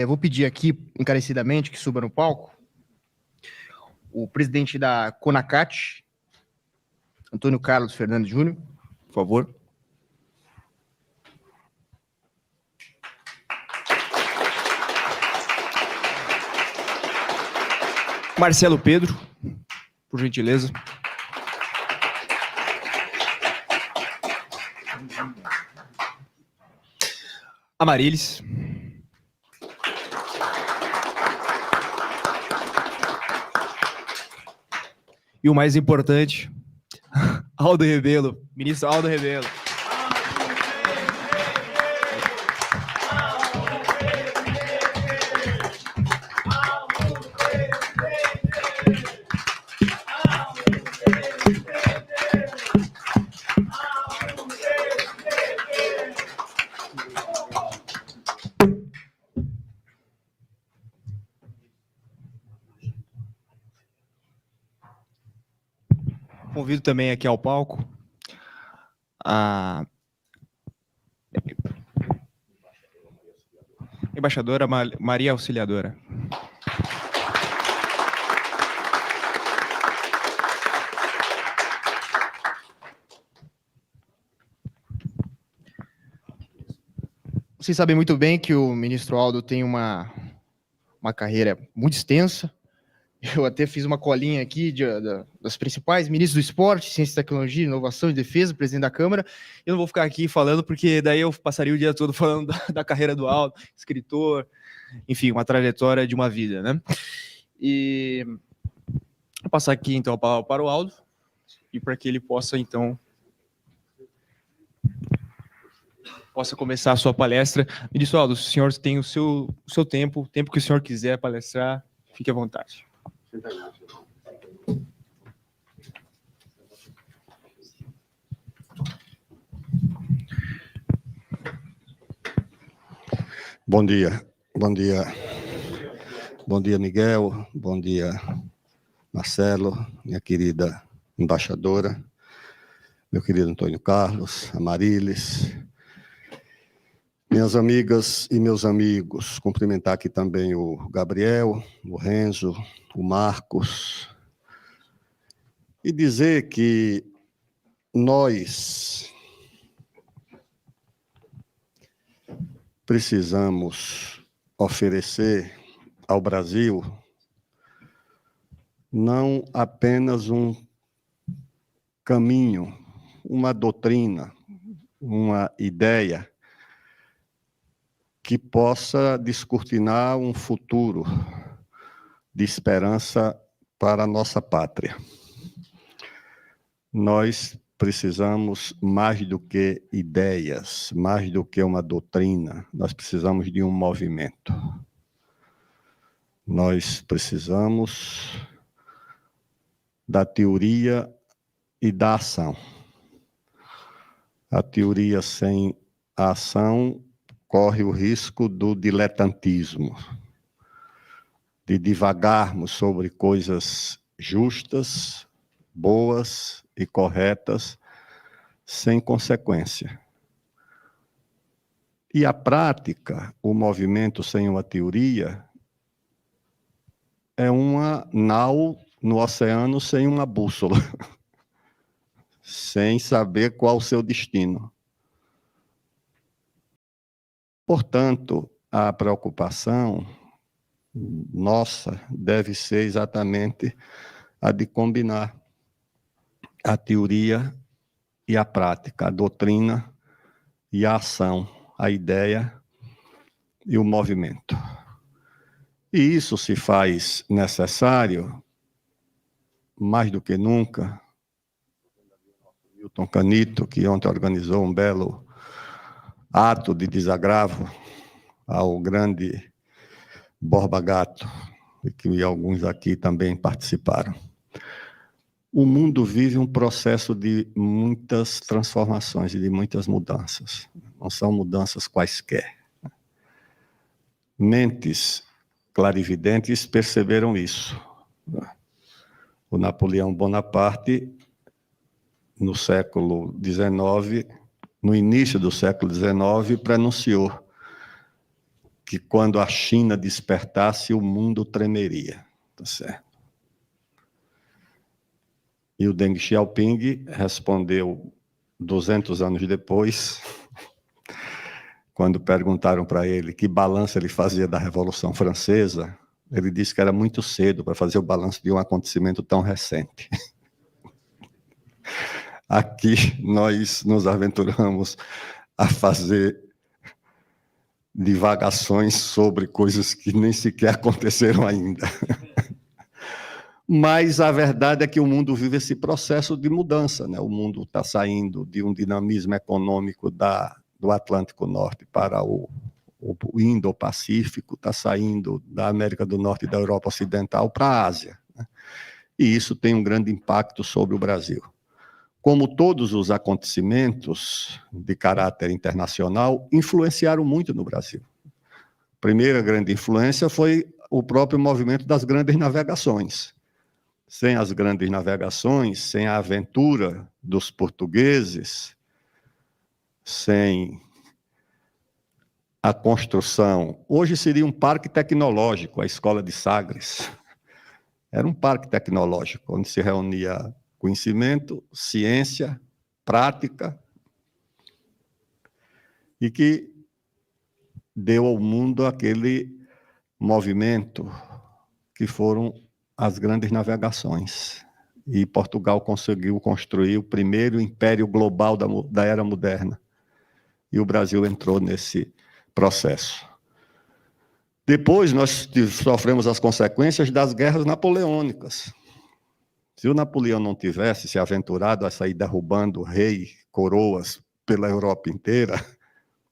Vou pedir aqui, encarecidamente, que suba no palco o presidente da CONACAT, Antônio Carlos Fernandes Júnior, por favor. Marcelo Pedro, por gentileza. Amarilis. E o mais importante, Aldo Rebelo, ministro Aldo Rebelo. Convido também aqui ao palco a embaixadora Maria Auxiliadora. Vocês sabem muito bem que o ministro Aldo tem uma carreira muito extensa. Eu até fiz uma colinha aqui das principais ministros do esporte, ciência e tecnologia, inovação e defesa, presidente da Câmara. Eu não vou ficar aqui falando, porque daí eu passaria o dia todo falando da carreira do Aldo, escritor, enfim, uma trajetória de uma vida, né? E vou passar aqui, então, a palavra para o Aldo, e para que ele possa, então, começar a sua palestra. Ministro Aldo, o senhor tem o seu tempo, o tempo que o senhor quiser palestrar, fique à vontade. Bom dia, Miguel, bom dia, Marcelo, minha querida embaixadora, meu querido Antônio Carlos, Amarilis, minhas amigas e meus amigos, cumprimentar aqui também o Gabriel, o Renzo, o Marcos, e dizer que nós precisamos oferecer ao Brasil não apenas um caminho, uma doutrina, uma ideia que possa descortinar um futuro de esperança para a nossa pátria. Nós precisamos mais do que ideias, mais do que uma doutrina, nós precisamos de um movimento. Nós precisamos da teoria e da ação. A teoria sem a ação corre o risco do diletantismo, de divagarmos sobre coisas justas, boas e corretas, sem consequência. E a prática, o movimento sem uma teoria, é uma nau no oceano sem uma bússola, sem saber qual o seu destino. Portanto, a preocupação nossa deve ser exatamente a de combinar a teoria e a prática, a doutrina e a ação, a ideia e o movimento. E isso se faz necessário, mais do que nunca. Milton Canito, que ontem organizou um belo ato de desagravo ao grande Borba Gato, e que alguns aqui também participaram. O mundo vive um processo de muitas transformações e de muitas mudanças. Não são mudanças quaisquer. Mentes clarividentes perceberam isso. O Napoleão Bonaparte, no século XIX, no início do século XIX, pronunciou que quando a China despertasse, o mundo tremeria. Tá certo? E o Deng Xiaoping respondeu 200 anos depois, quando perguntaram para ele que balanço ele fazia da Revolução Francesa, ele disse que era muito cedo para fazer o balanço de um acontecimento tão recente. Aqui nós nos aventuramos a fazer divagações sobre coisas que nem sequer aconteceram ainda. Mas a verdade é que o mundo vive esse processo de mudança, né? O mundo está saindo de um dinamismo econômico do Atlântico Norte para o Indo-Pacífico, está saindo da América do Norte e da Europa Ocidental para a Ásia, né? E isso tem um grande impacto sobre o Brasil. Como todos os acontecimentos de caráter internacional, influenciaram muito no Brasil. A primeira grande influência foi o próprio movimento das grandes navegações. Sem as grandes navegações, sem a aventura dos portugueses, sem a construção. Hoje seria um parque tecnológico, a Escola de Sagres. Era um parque tecnológico, onde se reunia conhecimento, ciência, prática, e que deu ao mundo aquele movimento que foram as grandes navegações. E Portugal conseguiu construir o primeiro império global da era moderna. E o Brasil entrou nesse processo. Depois nós sofremos as consequências das guerras napoleônicas. Se o Napoleão não tivesse se aventurado a sair derrubando rei, coroas pela Europa inteira,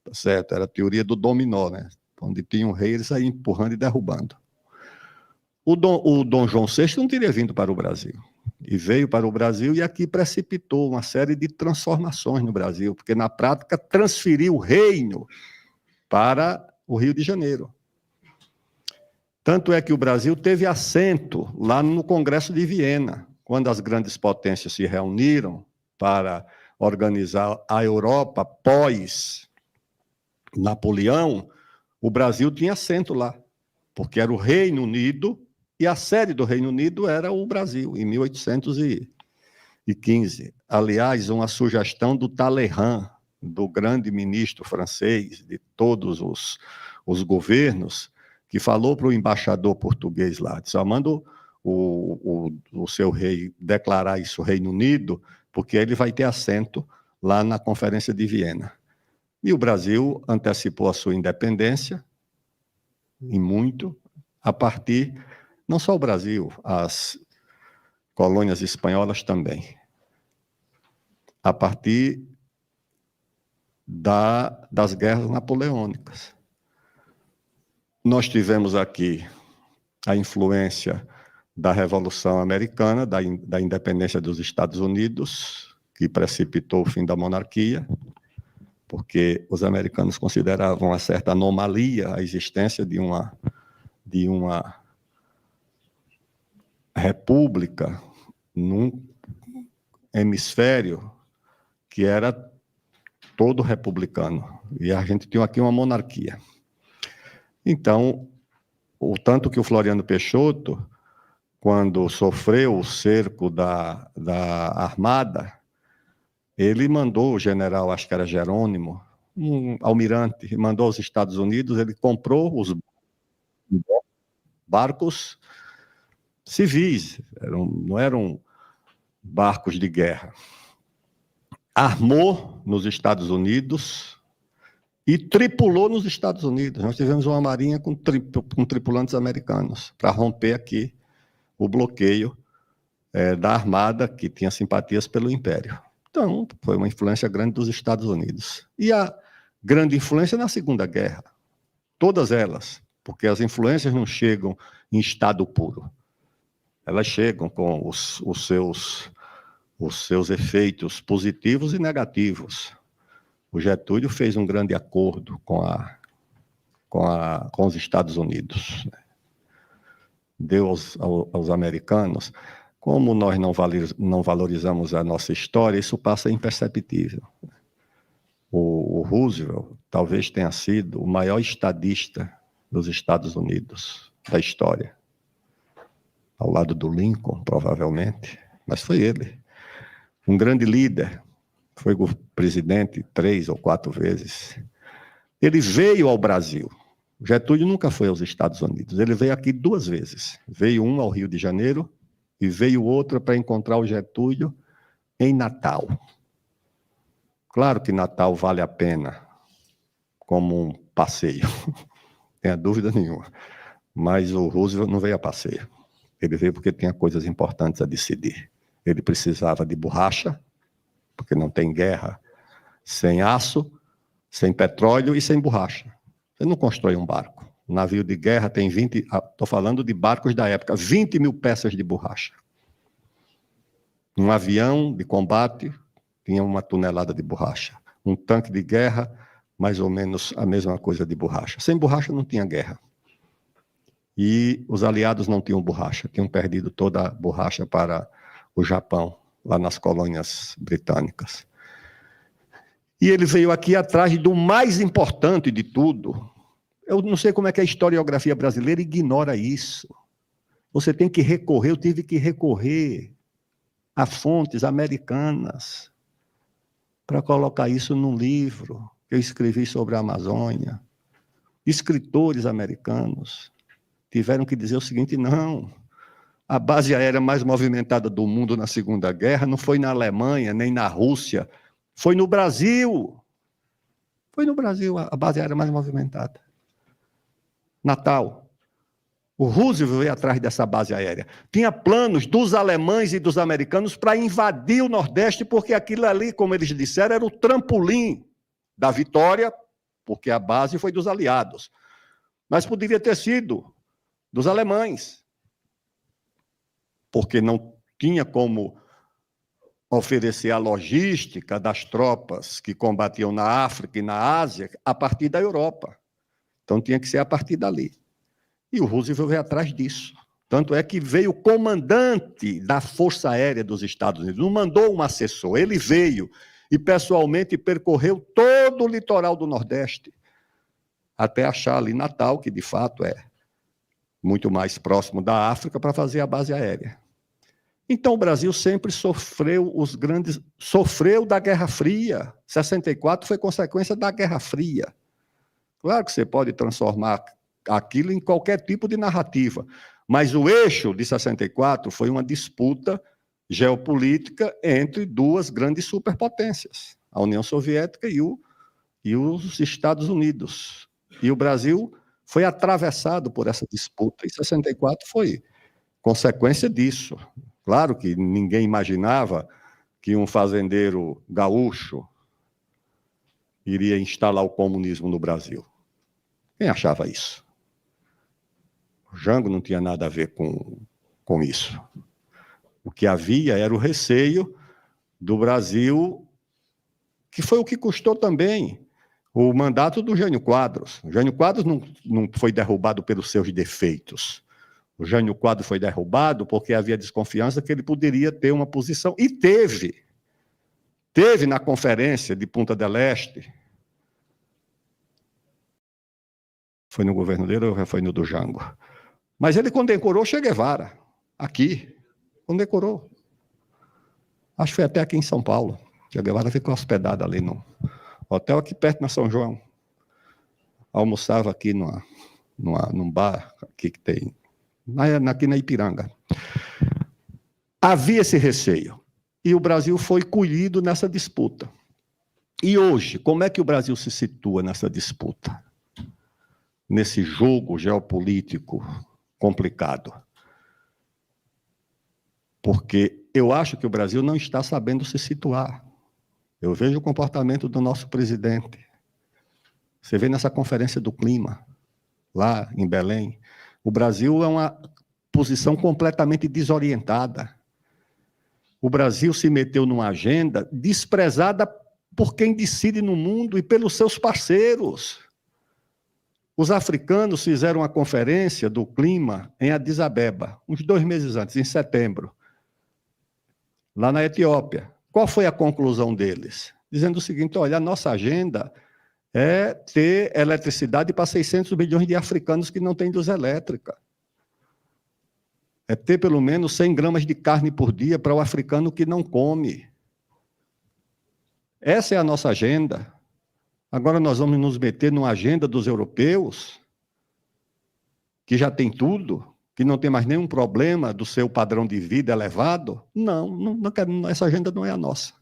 tá certo? Era a teoria do dominó, né? Onde tinha um rei, ele saía empurrando e derrubando. O Dom João VI não teria vindo para o Brasil. E veio para o Brasil e aqui precipitou uma série de transformações no Brasil, porque na prática transferiu o reino para o Rio de Janeiro. Tanto é que o Brasil teve assento lá no Congresso de Viena, quando as grandes potências se reuniram para organizar a Europa pós-Napoleão, o Brasil tinha assento lá, porque era o Reino Unido, e a sede do Reino Unido era o Brasil, em 1815. Aliás, uma sugestão do Talleyrand, do grande ministro francês, de todos os governos, que falou para o embaixador português lá, disse, manda o seu rei declarar isso Reino Unido, porque ele vai ter assento lá na Conferência de Viena. E o Brasil antecipou a sua independência, e muito, a partir, não só o Brasil, as colônias espanholas também, a partir das guerras napoleônicas. Nós tivemos aqui a influência da Revolução Americana, da independência dos Estados Unidos, que precipitou o fim da monarquia, porque os americanos consideravam uma certa anomalia a existência de uma república num hemisfério que era todo republicano. E a gente tinha aqui uma monarquia. Então, o tanto que o Floriano Peixoto, quando sofreu o cerco da Armada, ele mandou o general, acho que era Jerônimo, um almirante, mandou aos Estados Unidos, ele comprou os barcos civis, não eram barcos de guerra. Armou nos Estados Unidos e tripulou nos Estados Unidos. Nós tivemos uma marinha com tripulantes americanos para romper aqui o bloqueio da Armada, que tinha simpatias pelo Império. Então, foi uma influência grande dos Estados Unidos. E a grande influência na Segunda Guerra. Todas elas, porque as influências não chegam em estado puro. Elas chegam com os seus efeitos positivos e negativos. O Getúlio fez um grande acordo com os Estados Unidos. Deu aos americanos. Como nós não valorizamos a nossa história, isso passa imperceptível. O Roosevelt talvez tenha sido o maior estadista dos Estados Unidos da história. Ao lado do Lincoln, provavelmente, mas foi ele. Um grande líder, foi presidente 3 ou 4 vezes. Ele veio ao Brasil. Getúlio nunca foi aos Estados Unidos. Ele veio aqui 2 vezes. Veio um ao Rio de Janeiro e veio outro para encontrar o Getúlio em Natal. Claro que Natal vale a pena como um passeio, não tenha dúvida nenhuma. Mas o Roosevelt não veio a passeio. Ele veio porque tinha coisas importantes a decidir. Ele precisava de borracha, porque não tem guerra sem aço, sem petróleo e sem borracha. Você não constrói um barco. Um navio de guerra tem 20, estou falando de barcos da época, 20 mil peças de borracha. Um avião de combate tinha 1 tonelada de borracha. Um tanque de guerra, mais ou menos a mesma coisa de borracha. Sem borracha não tinha guerra. E os aliados não tinham borracha, tinham perdido toda a borracha para o Japão, lá nas colônias britânicas. E ele veio aqui atrás do mais importante de tudo. Eu não sei como é que a historiografia brasileira ignora isso. Você tem que recorrer, eu tive que recorrer a fontes americanas para colocar isso num livro que eu escrevi sobre a Amazônia. Escritores americanos tiveram que dizer o seguinte: não, a base aérea mais movimentada do mundo na Segunda Guerra não foi na Alemanha, nem na Rússia, foi no Brasil. Foi no Brasil a base aérea mais movimentada. Natal. O Roosevelt veio atrás dessa base aérea. Tinha planos dos alemães e dos americanos para invadir o Nordeste, porque aquilo ali, como eles disseram, era o trampolim da vitória, porque a base foi dos aliados. Mas poderia ter sido dos alemães, porque não tinha como oferecer a logística das tropas que combatiam na África e na Ásia a partir da Europa. Então tinha que ser a partir dali. E o Roosevelt veio atrás disso. Tanto é que veio o comandante da Força Aérea dos Estados Unidos, não mandou um assessor, ele veio e pessoalmente percorreu todo o litoral do Nordeste, até achar ali Natal, que de fato é muito mais próximo da África, para fazer a base aérea. Então o Brasil sempre sofreu da Guerra Fria. 64 foi consequência da Guerra Fria. Claro que você pode transformar aquilo em qualquer tipo de narrativa, mas o eixo de 64 foi uma disputa geopolítica entre 2 grandes superpotências, a União Soviética e os Estados Unidos. E o Brasil foi atravessado por essa disputa, e 64 foi consequência disso. Claro que ninguém imaginava que um fazendeiro gaúcho iria instalar o comunismo no Brasil. Quem achava isso? O Jango não tinha nada a ver com isso. O que havia era o receio do Brasil, que foi o que custou também o mandato do Jânio Quadros. O Jânio Quadros não foi derrubado pelos seus defeitos. O Jânio Quadros foi derrubado porque havia desconfiança que ele poderia ter uma posição. E teve. Teve na conferência de Punta del Este. Foi no governo dele ou foi no do Jango? Mas ele condecorou Che Guevara, aqui. Condecorou. Acho que foi até aqui em São Paulo. Che Guevara ficou hospedado ali no hotel aqui perto na São João. Almoçava aqui num bar aqui que tem, aqui na Ipiranga. Havia esse receio. E o Brasil foi colhido nessa disputa. E hoje, como é que o Brasil se situa nessa disputa? Nesse jogo geopolítico complicado? Porque eu acho que o Brasil não está sabendo se situar. Eu vejo o comportamento do nosso presidente. Você vê nessa conferência do clima, lá em Belém, o Brasil é uma posição completamente desorientada. O Brasil se meteu numa agenda desprezada por quem decide no mundo e pelos seus parceiros. Os africanos fizeram uma conferência do clima em Addis Abeba, uns 2 meses antes, em setembro, lá na Etiópia. Qual foi a conclusão deles? Dizendo o seguinte: olha, a nossa agenda é ter eletricidade para 600 milhões de africanos que não têm luz elétrica. É ter pelo menos 100 gramas de carne por dia para o africano que não come. Essa é a nossa agenda. Agora nós vamos nos meter numa agenda dos europeus, que já tem tudo, que não tem mais nenhum problema do seu padrão de vida elevado? Não quero, essa agenda não é a nossa.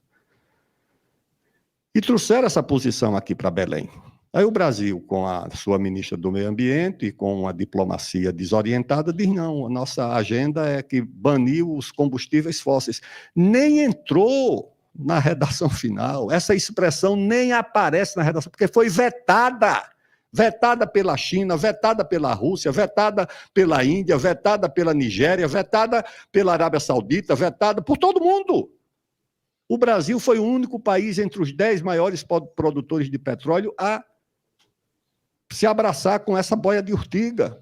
E trouxeram essa posição aqui para Belém. Aí o Brasil, com a sua ministra do Meio Ambiente e com uma diplomacia desorientada, diz não, a nossa agenda é que baniu os combustíveis fósseis. Nem entrou na redação final, essa expressão nem aparece na redação, porque foi vetada. Vetada pela China, vetada pela Rússia, vetada pela Índia, vetada pela Nigéria, vetada pela Arábia Saudita, vetada por todo mundo. O Brasil foi o único país entre os 10 maiores produtores de petróleo a se abraçar com essa boia de urtiga.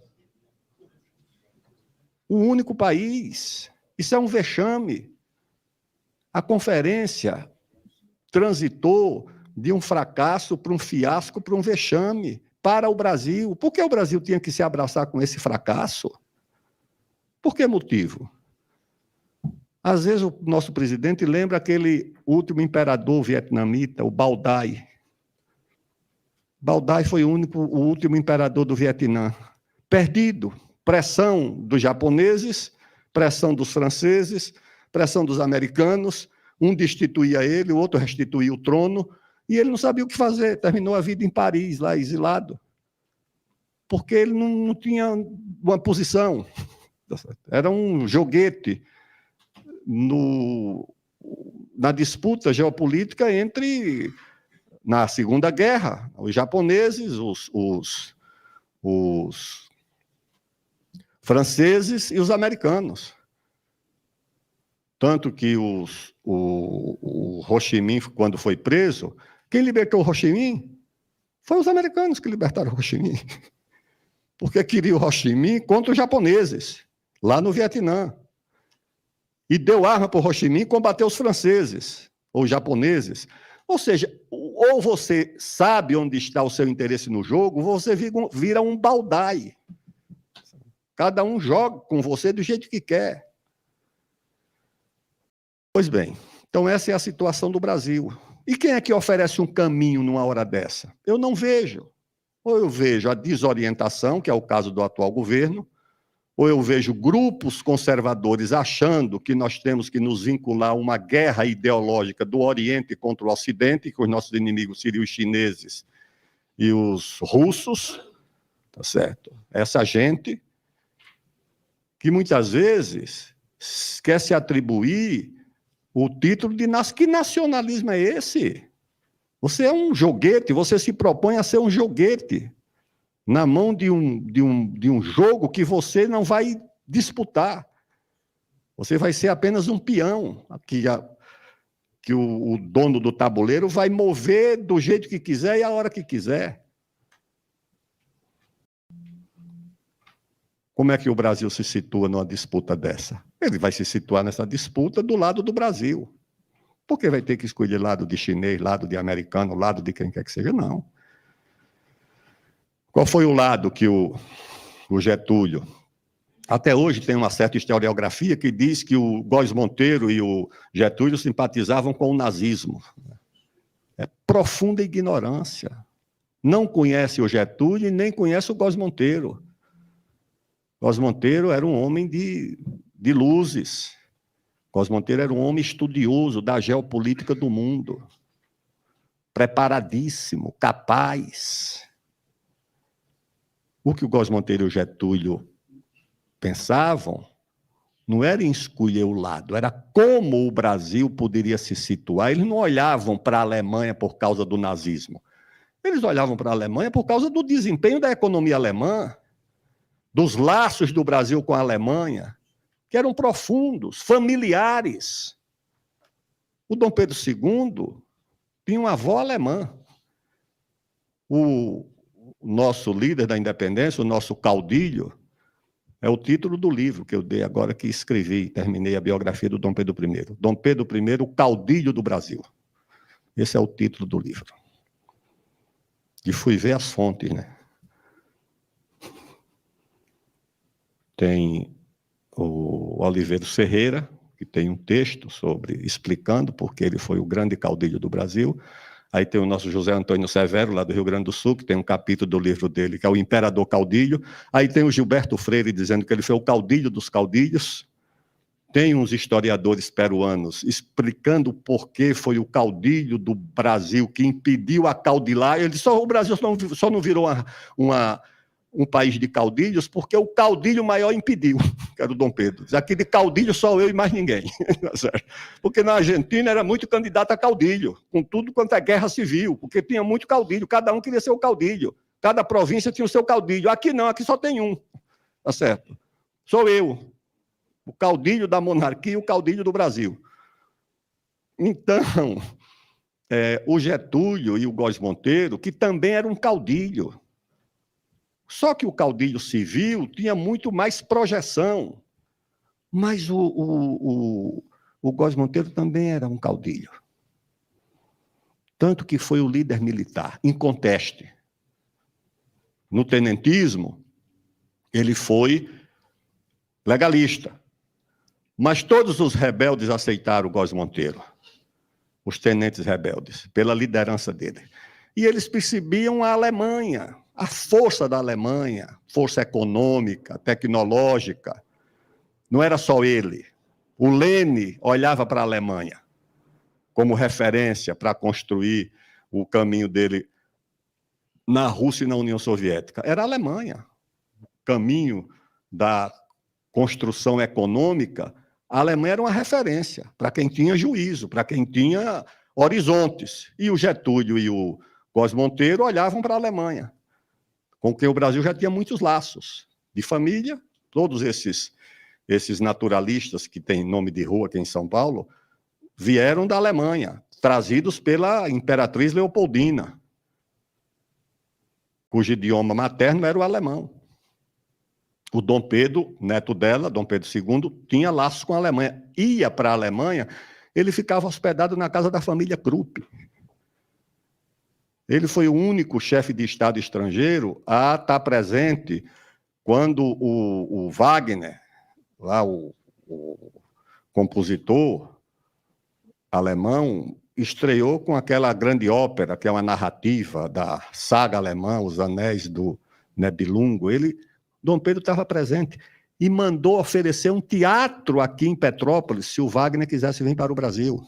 O único país. Isso é um vexame. A conferência transitou de um fracasso para um fiasco, para um vexame para o Brasil. Por que o Brasil tinha que se abraçar com esse fracasso? Por que motivo? Às vezes o nosso presidente lembra aquele último imperador vietnamita, o Bao Dai. Bao Dai foi o último imperador do Vietnã. Perdido. Pressão dos japoneses, pressão dos franceses, pressão dos americanos. Um destituía ele, o outro restituía o trono. E ele não sabia o que fazer. Terminou a vida em Paris, lá exilado. Porque ele não tinha uma posição. Era um joguete na disputa geopolítica entre, na Segunda Guerra, os japoneses, os franceses e os americanos. Tanto que o Ho Chi Minh, quando foi preso, quem libertou o Ho Chi Minh foi os americanos que libertaram o Ho Chi Minh. Porque queriam o Ho Chi Minh contra os japoneses, lá no Vietnã. E deu arma para o Ho Chi Minh combater os franceses, ou os japoneses. Ou seja, ou você sabe onde está o seu interesse no jogo, ou você vira um Bao Dai. Cada um joga com você do jeito que quer. Pois bem, então essa é a situação do Brasil. E quem é que oferece um caminho numa hora dessa? Eu não vejo. Ou eu vejo a desorientação, que é o caso do atual governo, ou eu vejo grupos conservadores achando que nós temos que nos vincular a uma guerra ideológica do Oriente contra o Ocidente, que os nossos inimigos seriam os chineses e os russos, tá certo? Essa gente que muitas vezes quer se atribuir o título de que nacionalismo é esse? Você é um joguete, você se propõe a ser um joguete na mão de um jogo que você não vai disputar. Você vai ser apenas um peão, que o dono do tabuleiro vai mover do jeito que quiser e a hora que quiser. Como é que o Brasil se situa numa disputa dessa? Ele vai se situar nessa disputa do lado do Brasil. Por que vai ter que escolher lado de chinês, lado de americano, lado de quem quer que seja? Não. Qual foi o lado que o Getúlio... Até hoje tem uma certa historiografia que diz que o Góes Monteiro e o Getúlio simpatizavam com o nazismo. É profunda ignorância. Não conhece o Getúlio e nem conhece o Góes Monteiro. Góes Monteiro era um homem de luzes. Góes Monteiro era um homem estudioso da geopolítica do mundo. Preparadíssimo, capaz. O que o Góes Monteiro e o Getúlio pensavam não era em escolher o lado, era como o Brasil poderia se situar. Eles não olhavam para a Alemanha por causa do nazismo. Eles olhavam para a Alemanha por causa do desempenho da economia alemã, dos laços do Brasil com a Alemanha, que eram profundos, familiares. O Dom Pedro II tinha uma avó alemã. O nosso líder da independência, o nosso caudilho, é o título do livro que eu dei agora, que escrevi, terminei a biografia do Dom Pedro I. Dom Pedro I, o caudilho do Brasil. Esse é o título do livro. e fui ver as fontes, né? Tem o Oliveira Ferreira, que tem um texto explicando porque ele foi o grande caudilho do Brasil. Aí tem o nosso José Antônio Severo, lá do Rio Grande do Sul, que tem um capítulo do livro dele, que é o Imperador Caudilho. Aí tem o Gilberto Freire dizendo que ele foi o caudilho dos caudilhos. Tem uns historiadores peruanos explicando por que foi o caudilho do Brasil que impediu a caudilar. Ele disse, o Brasil só não virou um país de caudilhos porque o caudilho maior impediu, que era o Dom Pedro. Aqui de caudilho só eu e mais ninguém. Porque na Argentina era muito candidato a caudilho, com tudo quanto é guerra civil, porque tinha muito caudilho, cada um queria ser o caudilho, cada província tinha o seu caudilho. Aqui não, aqui só tem um, tá certo? Sou eu, o caudilho da monarquia e o caudilho do Brasil. Então, o Getúlio e o Góes Monteiro, que também era um caudilho, só que o caudilho civil tinha muito mais projeção, mas o Góes Monteiro também era um caudilho. Tanto que foi o líder militar, inconteste. No tenentismo, ele foi legalista. Mas todos os rebeldes aceitaram o Góes Monteiro, os tenentes rebeldes, pela liderança dele. E eles percebiam a Alemanha, a força da Alemanha, força econômica, tecnológica. Não era só ele. O Lênin olhava para a Alemanha como referência para construir o caminho dele na Rússia e na União Soviética. Era a Alemanha. O caminho da construção econômica, a Alemanha era uma referência para quem tinha juízo, para quem tinha horizontes. E o Getúlio e o Góes Monteiro olhavam para a Alemanha, com quem o Brasil já tinha muitos laços de família. Todos esses naturalistas que têm nome de rua aqui em São Paulo vieram da Alemanha, trazidos pela Imperatriz Leopoldina, cujo idioma materno era o alemão. O Dom Pedro, neto dela, Dom Pedro II, tinha laços com a Alemanha. Ia para a Alemanha, ele ficava hospedado na casa da família Krupp. Ele foi o único chefe de Estado estrangeiro a estar presente quando o Wagner, lá o compositor alemão, estreou com aquela grande ópera, que é uma narrativa da saga alemã, Os Anéis do Nibelungo. Dom Pedro estava presente e mandou oferecer um teatro aqui em Petrópolis, se o Wagner quisesse vir para o Brasil.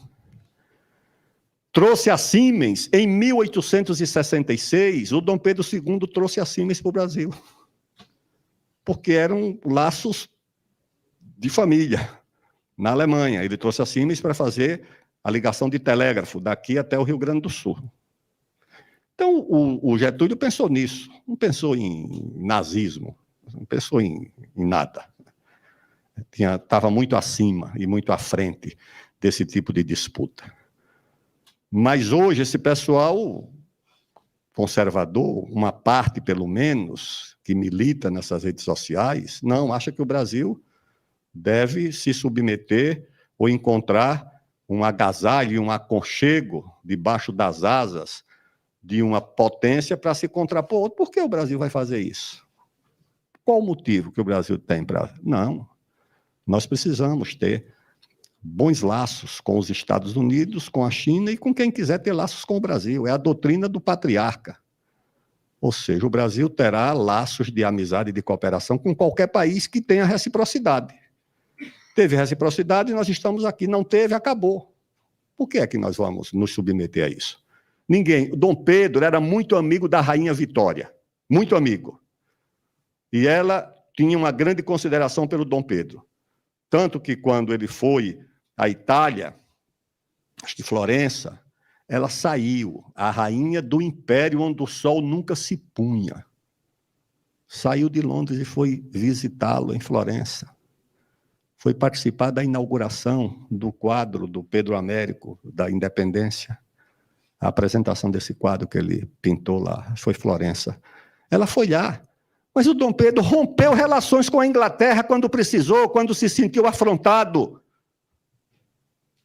Trouxe a Siemens em 1866, o Dom Pedro II trouxe a Siemens para o Brasil, porque eram laços de família. Na Alemanha, ele trouxe a Siemens para fazer a ligação de telégrafo daqui até o Rio Grande do Sul. Então, o Getúlio pensou nisso, não pensou em nazismo, não pensou em nada. Estava muito acima e muito à frente desse tipo de disputa. Mas hoje esse pessoal conservador, uma parte pelo menos, que milita nessas redes sociais, não acha que o Brasil deve se submeter ou encontrar um agasalho e um aconchego debaixo das asas de uma potência para se contrapor. Por que o Brasil vai fazer isso? Qual o motivo que o Brasil tem para... Não, nós precisamos ter bons laços com os Estados Unidos, com a China e com quem quiser ter laços com o Brasil. É a doutrina do patriarca. Ou seja, o Brasil terá laços de amizade e de cooperação com qualquer país que tenha reciprocidade. Teve reciprocidade, nós estamos aqui. Não teve, acabou. Por que é que nós vamos nos submeter a isso? Ninguém. Dom Pedro era muito amigo da Rainha Vitória. Muito amigo. E ela tinha uma grande consideração pelo Dom Pedro. Tanto que quando ele foi à Itália, acho que Florença, ela saiu, a rainha do império onde o sol nunca se punha. Saiu de Londres e foi visitá-lo em Florença. Foi participar da inauguração do quadro do Pedro Américo, da Independência. A apresentação desse quadro que ele pintou lá, foi Florença. Ela foi lá. Mas o Dom Pedro rompeu relações com a Inglaterra quando precisou, quando se sentiu afrontado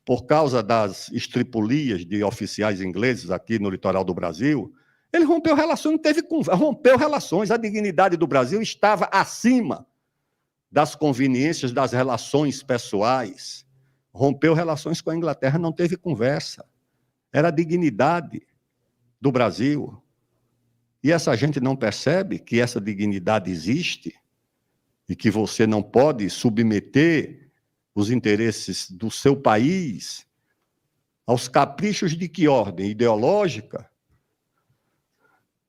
por causa das estripulias de oficiais ingleses aqui no litoral do Brasil. Ele rompeu relações, não teve conversa, rompeu relações. A dignidade do Brasil estava acima das conveniências das relações pessoais. Rompeu relações com a Inglaterra, não teve conversa. Era a dignidade do Brasil. E essa gente não percebe que essa dignidade existe e que você não pode submeter os interesses do seu país aos caprichos de que ordem? Ideológica?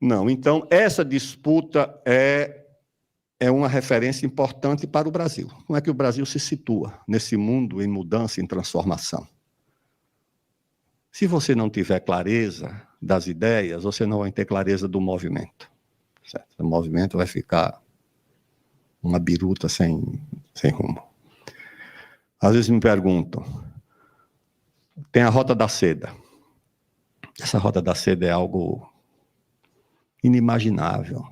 Não. Então, essa disputa é uma referência importante para o Brasil. Como é que o Brasil se situa nesse mundo em mudança, em transformação? Se você não tiver clareza das ideias, você não vai ter clareza do movimento. Certo? O movimento vai ficar uma biruta sem rumo. Às vezes me perguntam, tem a Rota da Seda. Essa Rota da Seda é algo inimaginável.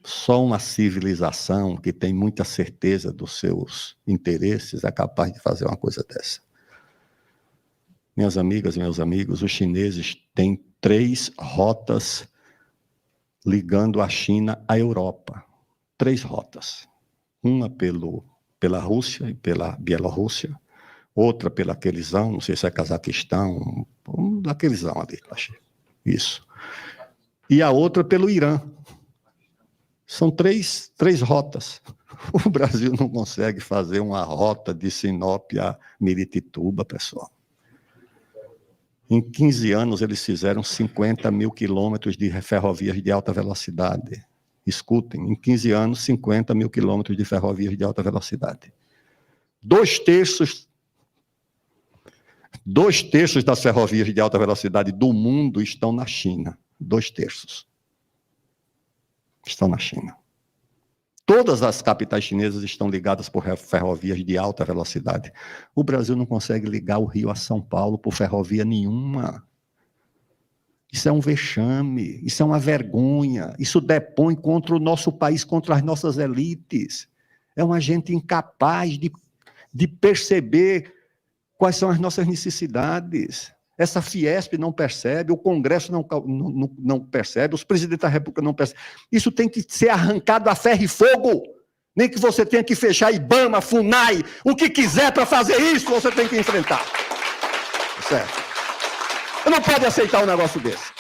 Só uma civilização que tem muita certeza dos seus interesses é capaz de fazer uma coisa dessa. Minhas amigas, meus amigos, os chineses têm 3 rotas ligando a China à Europa. 3 rotas. Uma pela Rússia e pela Bielorrússia, outra pela Aquelisão, não sei se é Cazaquistão, daquelisão ali, achei. Isso. E a outra pelo Irã. São 3 rotas. O Brasil não consegue fazer uma rota de Sinop a Miritituba, pessoal. Em 15 anos, eles fizeram 50 mil quilômetros de ferrovias de alta velocidade. Escutem, em 15 anos, 50 mil quilômetros de ferrovias de alta velocidade. 2/3 das ferrovias de alta velocidade do mundo estão na China. 2/3 estão na China. Todas as capitais chinesas estão ligadas por ferrovias de alta velocidade. O Brasil não consegue ligar o Rio a São Paulo por ferrovia nenhuma. Isso é um vexame, isso é uma vergonha, isso depõe contra o nosso país, contra as nossas elites. É uma gente incapaz de perceber quais são as nossas necessidades. Essa Fiesp não percebe, o Congresso não percebe, os presidentes da República não percebem. Isso tem que ser arrancado a ferro e fogo. Nem que você tenha que fechar IBAMA, FUNAI, o que quiser para fazer isso, você tem que enfrentar. Certo? Você não pode aceitar um negócio desse.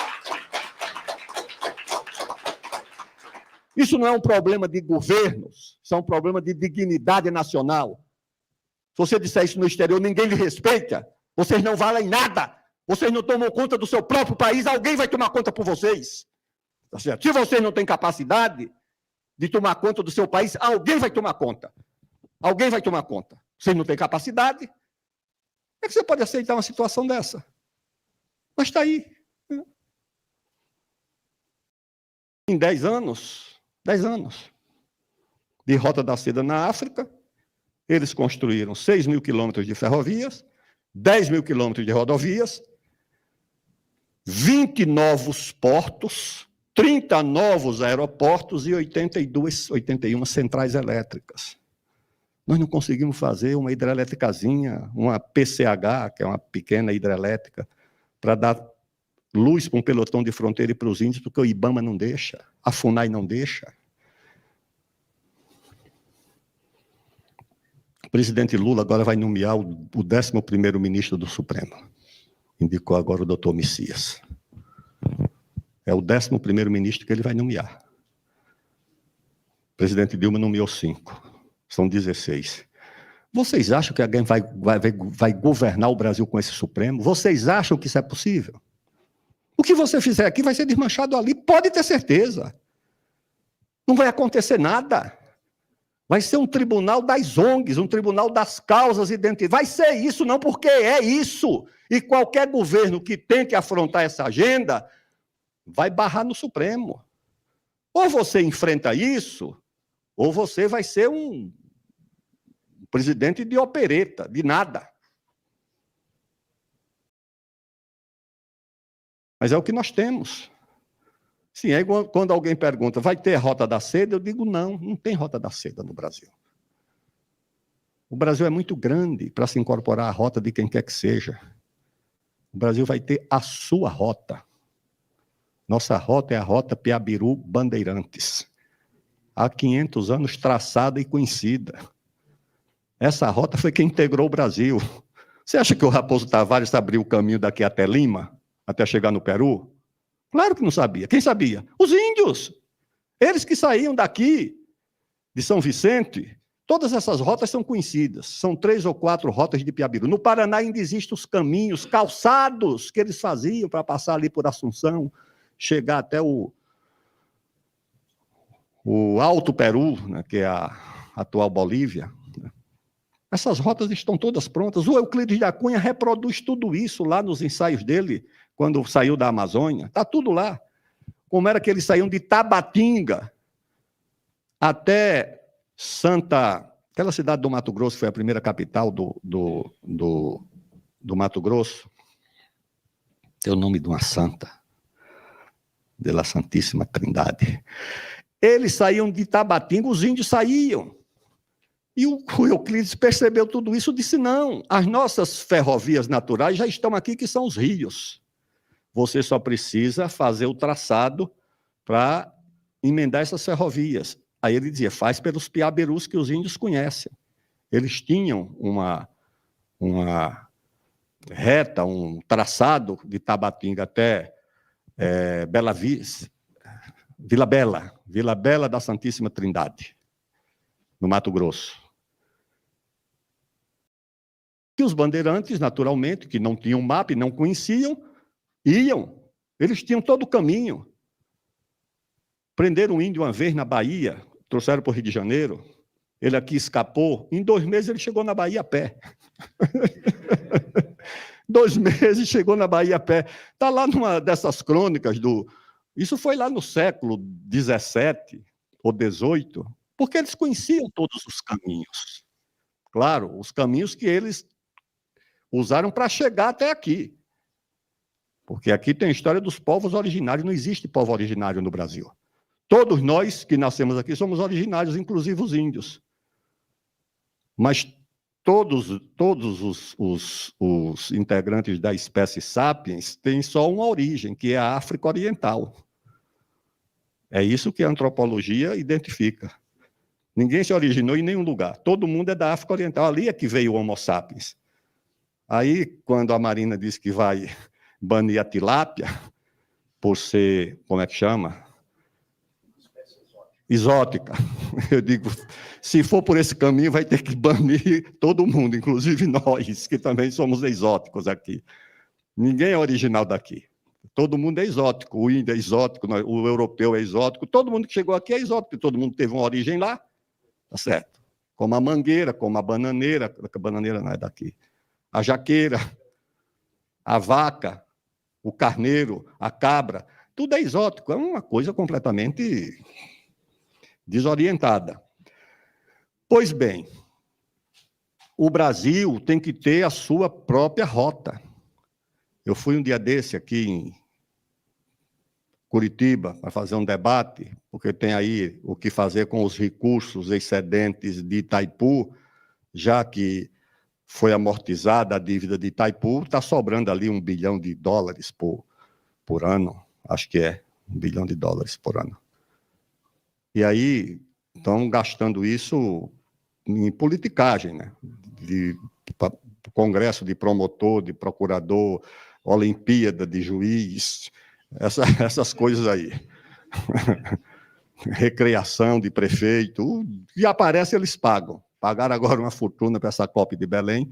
Isso não é um problema de governos, isso é um problema de dignidade nacional. Se você disser isso no exterior, ninguém lhe respeita, vocês não valem nada. Vocês não tomam conta do seu próprio país, alguém vai tomar conta por vocês. Tá certo? Se vocês não têm capacidade de tomar conta do seu país, alguém vai tomar conta. Alguém vai tomar conta. Vocês não têm capacidade. Como é que você pode aceitar uma situação dessa? Mas está aí. Em 10 anos de Rota da Seda na África, eles construíram 6 mil quilômetros de ferrovias, 10 mil quilômetros de rodovias, 20 novos portos, 30 novos aeroportos e 81 centrais elétricas. Nós não conseguimos fazer uma hidrelétricazinha, uma PCH, que é uma pequena hidrelétrica, para dar luz para um pelotão de fronteira e para os índios, porque o IBAMA não deixa, a FUNAI não deixa. O presidente Lula agora vai nomear o 11º ministro do Supremo. Indicou agora o doutor Messias. É o 11º ministro que ele vai nomear. O presidente Dilma nomeou 5. São 16. Vocês acham que alguém vai governar o Brasil com esse Supremo? Vocês acham que isso é possível? O que você fizer aqui vai ser desmanchado ali, pode ter certeza. Não vai acontecer nada. Vai ser um tribunal das ONGs, um tribunal das causas identitárias. Vai ser isso, não porque é isso. E qualquer governo que tente afrontar essa agenda vai barrar no Supremo. Ou você enfrenta isso, ou você vai ser um presidente de opereta, de nada. Mas é o que nós temos. Sim, aí quando alguém pergunta, vai ter Rota da Seda? Eu digo, não tem Rota da Seda no Brasil. O Brasil é muito grande para se incorporar à rota de quem quer que seja. O Brasil vai ter a sua rota. Nossa rota é a rota Piabiru-Bandeirantes. Há 500 anos traçada e conhecida. Essa rota foi quem integrou o Brasil. Você acha que o Raposo Tavares abriu o caminho daqui até Lima, até chegar no Peru? Claro que não sabia. Quem sabia? Os índios. Eles que saíam daqui, de São Vicente. Todas essas rotas são conhecidas. São 3 ou 4 rotas de Piabiru. No Paraná ainda existem os caminhos, calçados que eles faziam para passar ali por Assunção, chegar até o Alto Peru, né, que é a atual Bolívia. Essas rotas estão todas prontas. O Euclides da Cunha reproduz tudo isso lá nos ensaios dele, quando saiu da Amazônia. Está tudo lá. Como era que eles saíam de Tabatinga até aquela cidade do Mato Grosso, foi a primeira capital do Mato Grosso. Tem o nome de uma santa, de la Santíssima Trindade. Eles saíam de Tabatinga, os índios saíam. E o Euclides percebeu tudo isso e disse, não, as nossas ferrovias naturais já estão aqui, que são os rios. Você só precisa fazer o traçado para emendar essas ferrovias. Aí ele dizia, faz pelos piabirus que os índios conhecem. Eles tinham uma reta, um traçado de Tabatinga até Vila Bela da Santíssima Trindade, no Mato Grosso. E os bandeirantes, naturalmente, que não tinham mapa e não conheciam, iam. Eles tinham todo o caminho. Prenderam um índio uma vez na Bahia, trouxeram para o Rio de Janeiro, ele aqui escapou, em 2 meses ele chegou na Bahia a pé. 2 meses chegou na Bahia a pé. Está lá numa dessas crônicas Isso foi lá no século XVII ou XVIII, porque eles conheciam todos os caminhos. Claro, os caminhos que eles usaram para chegar até aqui. Porque aqui tem a história dos povos originários, não existe povo originário no Brasil. Todos nós que nascemos aqui somos originários, inclusive os índios. Mas todos os integrantes da espécie sapiens têm só uma origem, que é a África Oriental. É isso que a antropologia identifica. Ninguém se originou em nenhum lugar. Todo mundo é da África Oriental. Ali é que veio o Homo sapiens. Aí, quando a Marina diz que vai banir a tilápia, por ser, como é que chama? Exótica. Eu digo, se for por esse caminho, vai ter que banir todo mundo, inclusive nós, que também somos exóticos aqui. Ninguém é original daqui. Todo mundo é exótico. O índio é exótico, o europeu é exótico. Todo mundo que chegou aqui é exótico, todo mundo teve uma origem lá. Tá certo? Como a mangueira, como a bananeira não é daqui. A jaqueira, a vaca, o carneiro, a cabra, tudo é exótico, é uma coisa completamente desorientada. Pois bem, o Brasil tem que ter a sua própria rota. Eu fui um dia desse aqui em Curitiba para fazer um debate, porque tem aí o que fazer com os recursos excedentes de Itaipu, já que foi amortizada a dívida de Itaipu, está sobrando ali $1 bilhão por ano, acho que é $1 bilhão por ano. E aí estão gastando isso em politicagem, né? De congresso de promotor, de procurador, Olimpíada de juiz, essas coisas aí. Recreação de prefeito, e aparece, eles pagam. Pagaram agora uma fortuna para essa COP de Belém.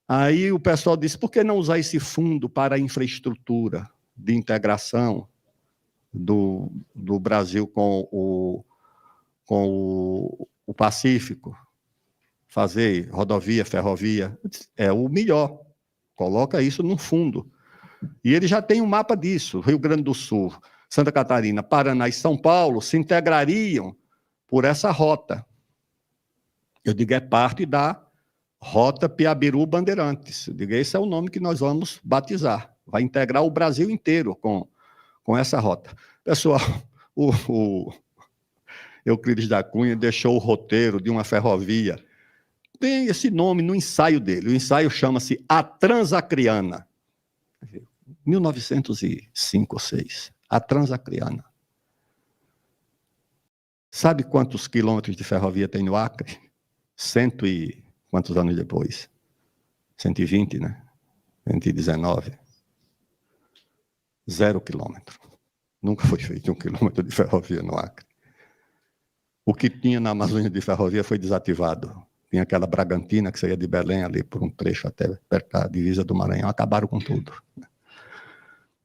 Aí o pessoal disse, por que não usar esse fundo para a infraestrutura de integração do Brasil com o Pacífico? Fazer rodovia, ferrovia, é o melhor. Coloca isso num fundo. E ele já tem um mapa disso. Rio Grande do Sul, Santa Catarina, Paraná e São Paulo se integrariam por essa rota. Eu digo, é parte da Rota Piabiru-Bandeirantes. Eu digo, esse é o nome que nós vamos batizar. Vai integrar o Brasil inteiro com essa rota. Pessoal, o Euclides da Cunha deixou o roteiro de uma ferrovia. Tem esse nome no ensaio dele. O ensaio chama-se A Transacriana. 1905 ou 6, a Transacriana. Sabe quantos quilômetros de ferrovia tem no Acre? 100 e quantos anos depois? 120, né? 119. 0 quilômetro. Nunca foi feito 1 quilômetro de ferrovia no Acre. O que tinha na Amazônia de ferrovia foi desativado. Tinha aquela Bragantina que saía de Belém ali por um trecho até perto da divisa do Maranhão. Acabaram com tudo.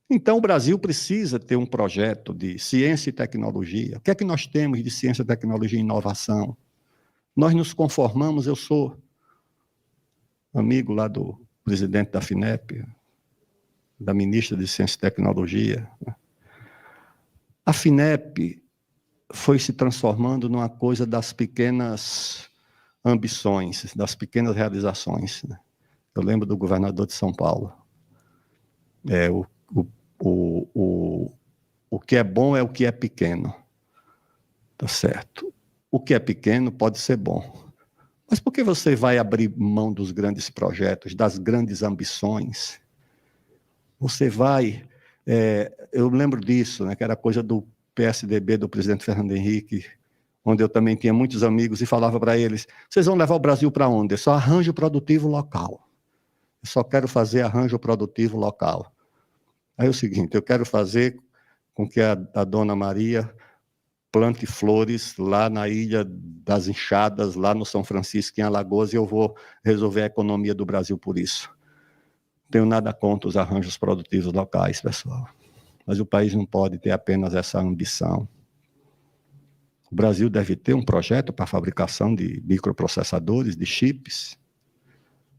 Então, o Brasil precisa ter um projeto de ciência e tecnologia. O que é que nós temos de ciência, tecnologia e inovação? Nós nos conformamos, eu sou amigo lá do presidente da FINEP, da ministra de Ciência e Tecnologia. A FINEP foi se transformando numa coisa das pequenas ambições, das pequenas realizações. Eu lembro do governador de São Paulo. O que é bom é o que é pequeno. Tá certo. O que é pequeno pode ser bom. Mas por que você vai abrir mão dos grandes projetos, das grandes ambições? Você vai... eu lembro disso, né, que era coisa do PSDB, do presidente Fernando Henrique, onde eu também tinha muitos amigos e falava para eles, vocês vão levar o Brasil para onde? É só arranjo produtivo local. Eu só quero fazer arranjo produtivo local. Aí é o seguinte, eu quero fazer com que a dona Maria plante flores lá na Ilha das Enxadas, lá no São Francisco, em Alagoas, e eu vou resolver a economia do Brasil por isso. Não tenho nada contra os arranjos produtivos locais, pessoal. Mas o país não pode ter apenas essa ambição. O Brasil deve ter um projeto para a fabricação de microprocessadores, de chips.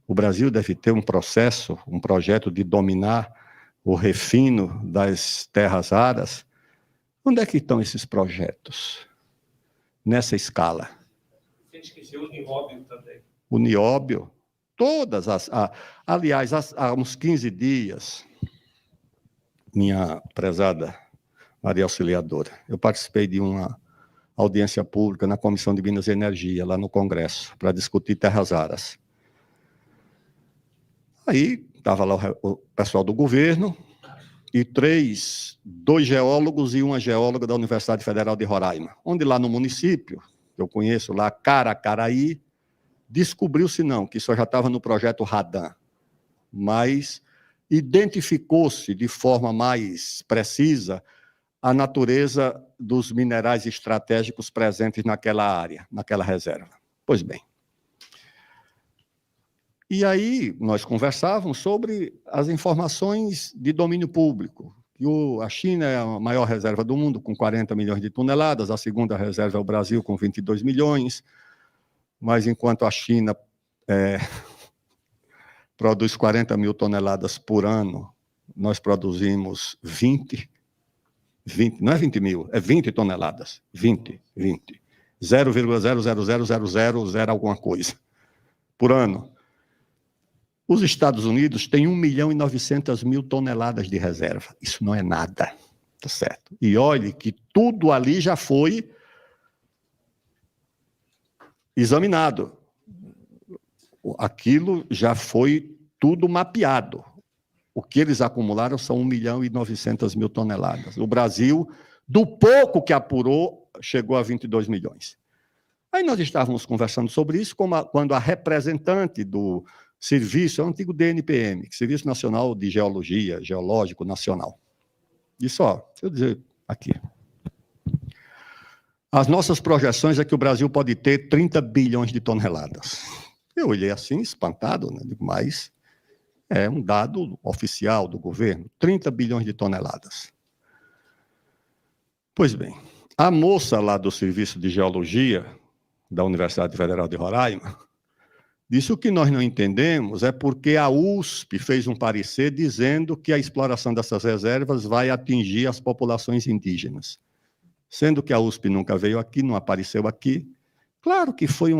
O Brasil deve ter um projeto de dominar o refino das terras raras. Onde é que estão esses projetos? Nessa escala. Você esqueceu o nióbio também. O nióbio, todas as... aliás, há uns 15 dias, minha prezada Maria Auxiliadora, eu participei de uma audiência pública na Comissão de Minas e Energia, lá no Congresso, para discutir terras raras. Aí estava lá o pessoal do governo e 2 geólogos e uma geóloga da Universidade Federal de Roraima, onde lá no município, que eu conheço lá, Caracaraí, descobriu-se não, que isso já estava no projeto Radan, mas identificou-se de forma mais precisa a natureza dos minerais estratégicos presentes naquela área, naquela reserva. Pois bem. E aí nós conversávamos sobre as informações de domínio público. Que a China é a maior reserva do mundo, com 40 milhões de toneladas, a segunda reserva é o Brasil, com 22 milhões, mas enquanto a China produz 40 mil toneladas por ano, nós produzimos 20, não é 20 mil, é 20 toneladas, 20, 0,00000 alguma coisa, por ano. Os Estados Unidos têm 1.900.000 toneladas de reserva. Isso não é nada, tá certo? E olhe que tudo ali já foi examinado. Aquilo já foi tudo mapeado. O que eles acumularam são 1.900.000 toneladas. O Brasil, do pouco que apurou, chegou a 22 milhões. Aí nós estávamos conversando sobre isso quando a representante do serviço, é o antigo DNPM, Serviço Nacional de Geologia, Geológico Nacional. Disse, deixa eu dizer aqui. As nossas projeções é que o Brasil pode ter 30 bilhões de toneladas. Eu olhei assim, espantado, né? Mas é um dado oficial do governo, 30 bilhões de toneladas. Pois bem, a moça lá do Serviço de Geologia da Universidade Federal de Roraima disse o que nós não entendemos é porque a USP fez um parecer dizendo que a exploração dessas reservas vai atingir as populações indígenas. Sendo que a USP nunca veio aqui, não apareceu aqui. Claro que foi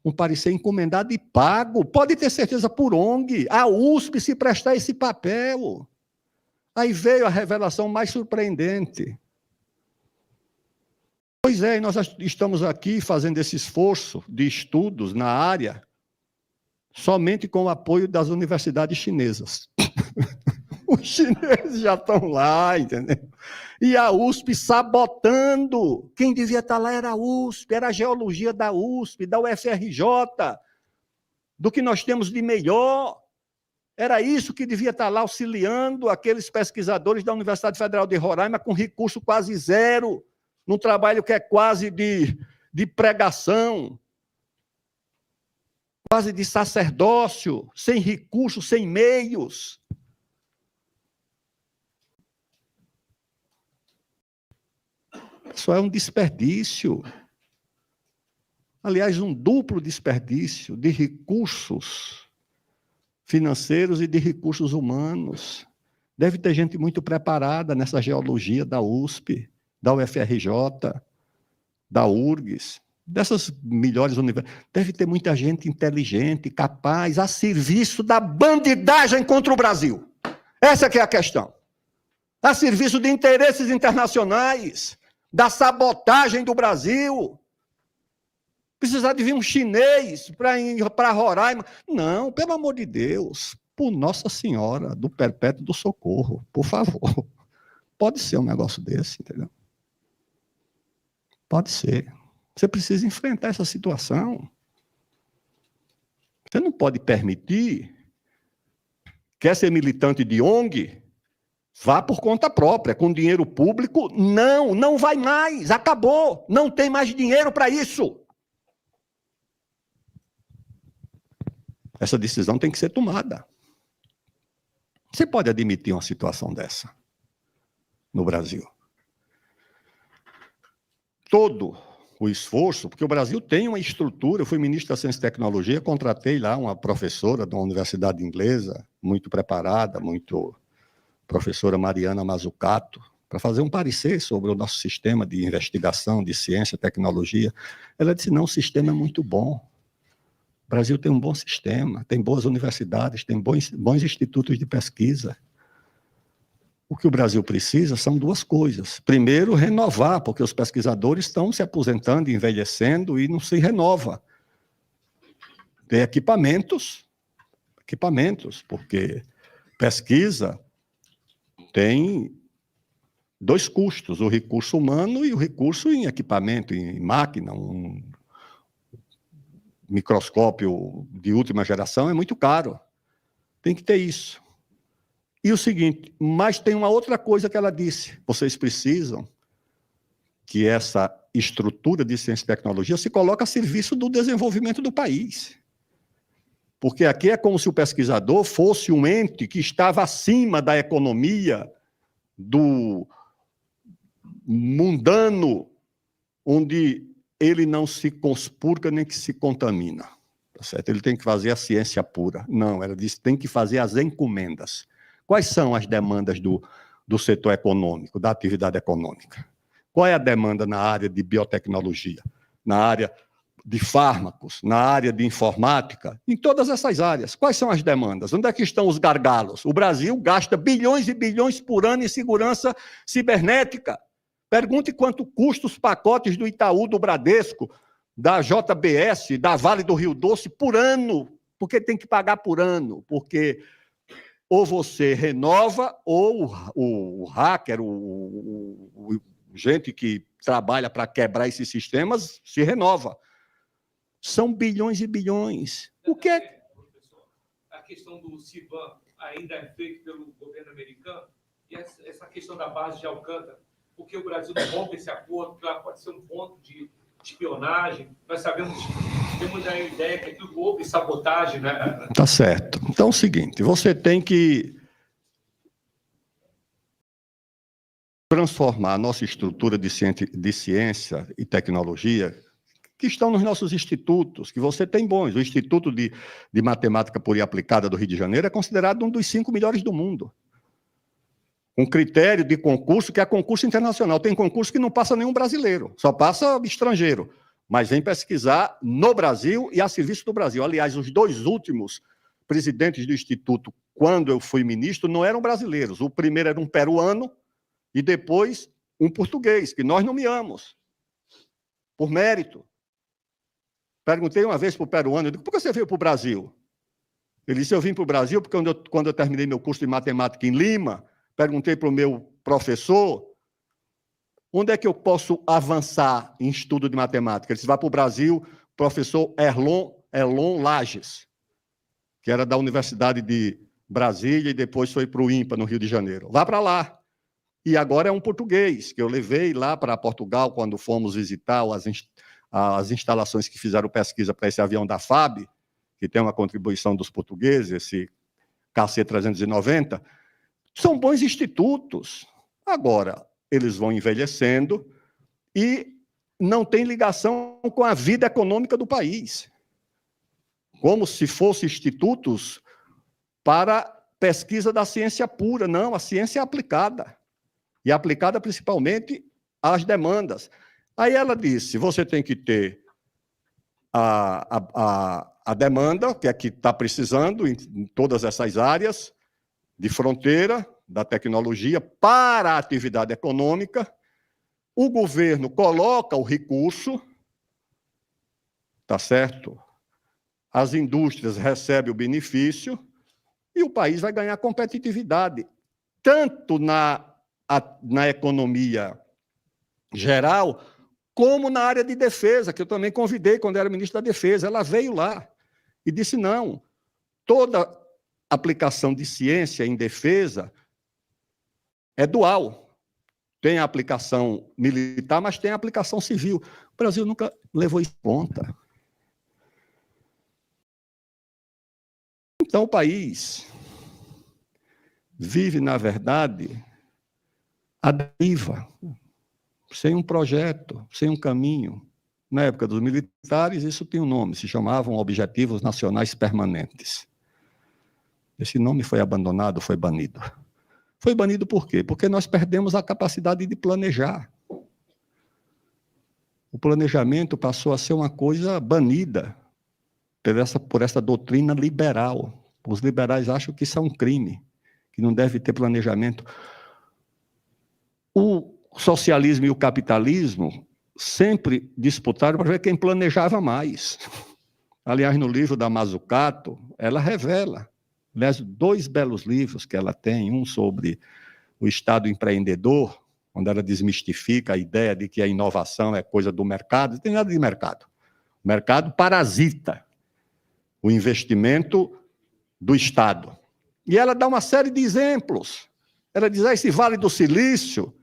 um parecer encomendado e pago, pode ter certeza por ONG. A USP se prestar esse papel. Aí veio a revelação mais surpreendente. Pois é, nós estamos aqui fazendo esse esforço de estudos na área somente com o apoio das universidades chinesas. Os chineses já estão lá, entendeu? E a USP sabotando. Quem devia estar lá era a USP, era a geologia da USP, da UFRJ, do que nós temos de melhor. Era isso que devia estar lá auxiliando aqueles pesquisadores da Universidade Federal de Roraima com recurso quase zero, num trabalho que é quase de pregação, quase de sacerdócio, sem recursos, sem meios. Isso é um desperdício. Aliás, um duplo desperdício de recursos financeiros e de recursos humanos. Deve ter gente muito preparada nessa geologia da USP, da UFRJ, da URGS, dessas melhores universidades. Deve ter muita gente inteligente, capaz, a serviço da bandidagem contra o Brasil. Essa que é a questão. A serviço de interesses internacionais, da sabotagem do Brasil. Precisar de vir um chinês para Roraima. Não, pelo amor de Deus, por Nossa Senhora do Perpétuo do Socorro, por favor. Pode ser um negócio desse, entendeu? Pode ser. Você precisa enfrentar essa situação. Você não pode permitir. Quer ser militante de ONG? Vá por conta própria, com dinheiro público. Não vai mais, acabou. Não tem mais dinheiro para isso. Essa decisão tem que ser tomada. Você pode admitir uma situação dessa no Brasil? Todo o esforço, porque o Brasil tem uma estrutura, eu fui ministro da Ciência e Tecnologia, contratei lá uma professora de uma universidade inglesa, muito preparada, professora Mariana Mazzucato, para fazer um parecer sobre o nosso sistema de investigação, de ciência e tecnologia. Ela disse, não, o sistema é muito bom. O Brasil tem um bom sistema, tem boas universidades, tem bons institutos de pesquisa. O que o Brasil precisa são duas coisas. Primeiro, renovar, porque os pesquisadores estão se aposentando, envelhecendo e não se renova. Tem equipamentos, porque pesquisa tem dois custos, o recurso humano e o recurso em equipamento, em máquina, um microscópio de última geração é muito caro. Tem que ter isso. E o seguinte, mas tem uma outra coisa que ela disse, vocês precisam que essa estrutura de ciência e tecnologia se coloque a serviço do desenvolvimento do país. Porque aqui é como se o pesquisador fosse um ente que estava acima da economia, do mundano, onde ele não se conspurca nem que se contamina. Tá certo? Ele tem que fazer a ciência pura. Não, ela disse tem que fazer as encomendas. Quais são as demandas do setor econômico, da atividade econômica? Qual é a demanda na área de biotecnologia, na área de fármacos, na área de informática? Em todas essas áreas. Quais são as demandas? Onde é que estão os gargalos? O Brasil gasta bilhões e bilhões por ano em segurança cibernética. Pergunte quanto custa os pacotes do Itaú, do Bradesco, da JBS, da Vale do Rio Doce, por ano. Porque tem que pagar por ano, porque ou você renova, ou o hacker, gente que trabalha para quebrar esses sistemas, se renova. São bilhões e bilhões. O que é? Professor, a questão do CIBAN ainda é feita pelo governo americano? E essa questão da base de Alcântara, porque o Brasil não rompe esse acordo, que lá pode ser um ponto de espionagem. Nós sabemos, temos a ideia que aquilo houve sabotagem, né? Tá certo. Então é o seguinte, você tem que transformar a nossa estrutura de ciência e tecnologia, que estão nos nossos institutos, que você tem bons. O Instituto de Matemática Pura e Aplicada do Rio de Janeiro é considerado um dos 5 melhores do mundo. Um critério de concurso que é concurso internacional. Tem concurso que não passa nenhum brasileiro, só passa estrangeiro, mas vem pesquisar no Brasil e a serviço do Brasil. Aliás, os 2 últimos presidentes do Instituto, quando eu fui ministro, não eram brasileiros. O primeiro era um peruano e depois um português, que nós nomeamos, por mérito. Perguntei uma vez para o peruano, eu digo, por que você veio para o Brasil? Ele disse, eu vim para o Brasil porque quando eu terminei meu curso de matemática em Lima, perguntei para o meu professor onde é que eu posso avançar em estudo de matemática. Ele disse, vai para o Brasil, professor Erlon Lages, que era da Universidade de Brasília e depois foi para o INPA, no Rio de Janeiro. Vá para lá. E agora é um português, que eu levei lá para Portugal, quando fomos visitar as instalações que fizeram pesquisa para esse avião da FAB, que tem uma contribuição dos portugueses, esse KC-390, são bons institutos. Agora, eles vão envelhecendo e não tem ligação com a vida econômica do país. Como se fossem institutos para pesquisa da ciência pura. Não, a ciência é aplicada. E aplicada principalmente às demandas. Aí ela disse, você tem que ter a demanda, que é que está precisando em todas essas áreas de fronteira, da tecnologia, para a atividade econômica. O governo coloca o recurso, tá certo? As indústrias recebem o benefício e o país vai ganhar competitividade, tanto na economia geral, como na área de defesa, que eu também convidei quando era ministro da Defesa. Ela veio lá e disse, não, toda aplicação de ciência em defesa é dual. Tem a aplicação militar, mas tem a aplicação civil. O Brasil nunca levou isso em conta. Então, o país vive, na verdade, a deriva, sem um projeto, sem um caminho. Na época dos militares, isso tinha um nome, se chamavam Objetivos Nacionais Permanentes. Esse nome foi abandonado, foi banido. Foi banido por quê? Porque nós perdemos a capacidade de planejar. O planejamento passou a ser uma coisa banida por essa doutrina liberal. Os liberais acham que isso é um crime, que não deve ter planejamento. O socialismo e o capitalismo sempre disputaram para ver quem planejava mais. Aliás, no livro da Mazzucato, ela revela, aliás, 2 belos livros que ela tem, um sobre o Estado empreendedor, onde ela desmistifica a ideia de que a inovação é coisa do mercado. Não tem nada de mercado. O mercado parasita o investimento do Estado. E ela dá uma série de exemplos. Ela diz, esse Vale do Silício,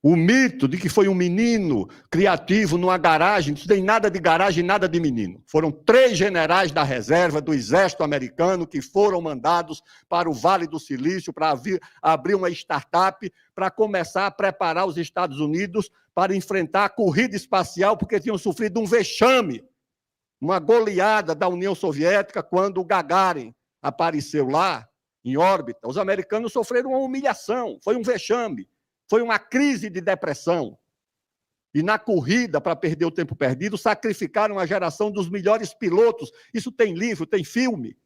o mito de que foi um menino criativo numa garagem, não tem nada de garagem, nada de menino. Foram 3 generais da reserva do exército americano que foram mandados para o Vale do Silício para abrir uma startup para começar a preparar os Estados Unidos para enfrentar a corrida espacial, porque tinham sofrido um vexame, uma goleada da União Soviética quando o Gagarin apareceu lá, em órbita. Os americanos sofreram uma humilhação, foi um vexame. Foi uma crise de depressão. E na corrida, para perder o tempo perdido, sacrificaram a geração dos melhores pilotos. Isso tem livro, tem filme.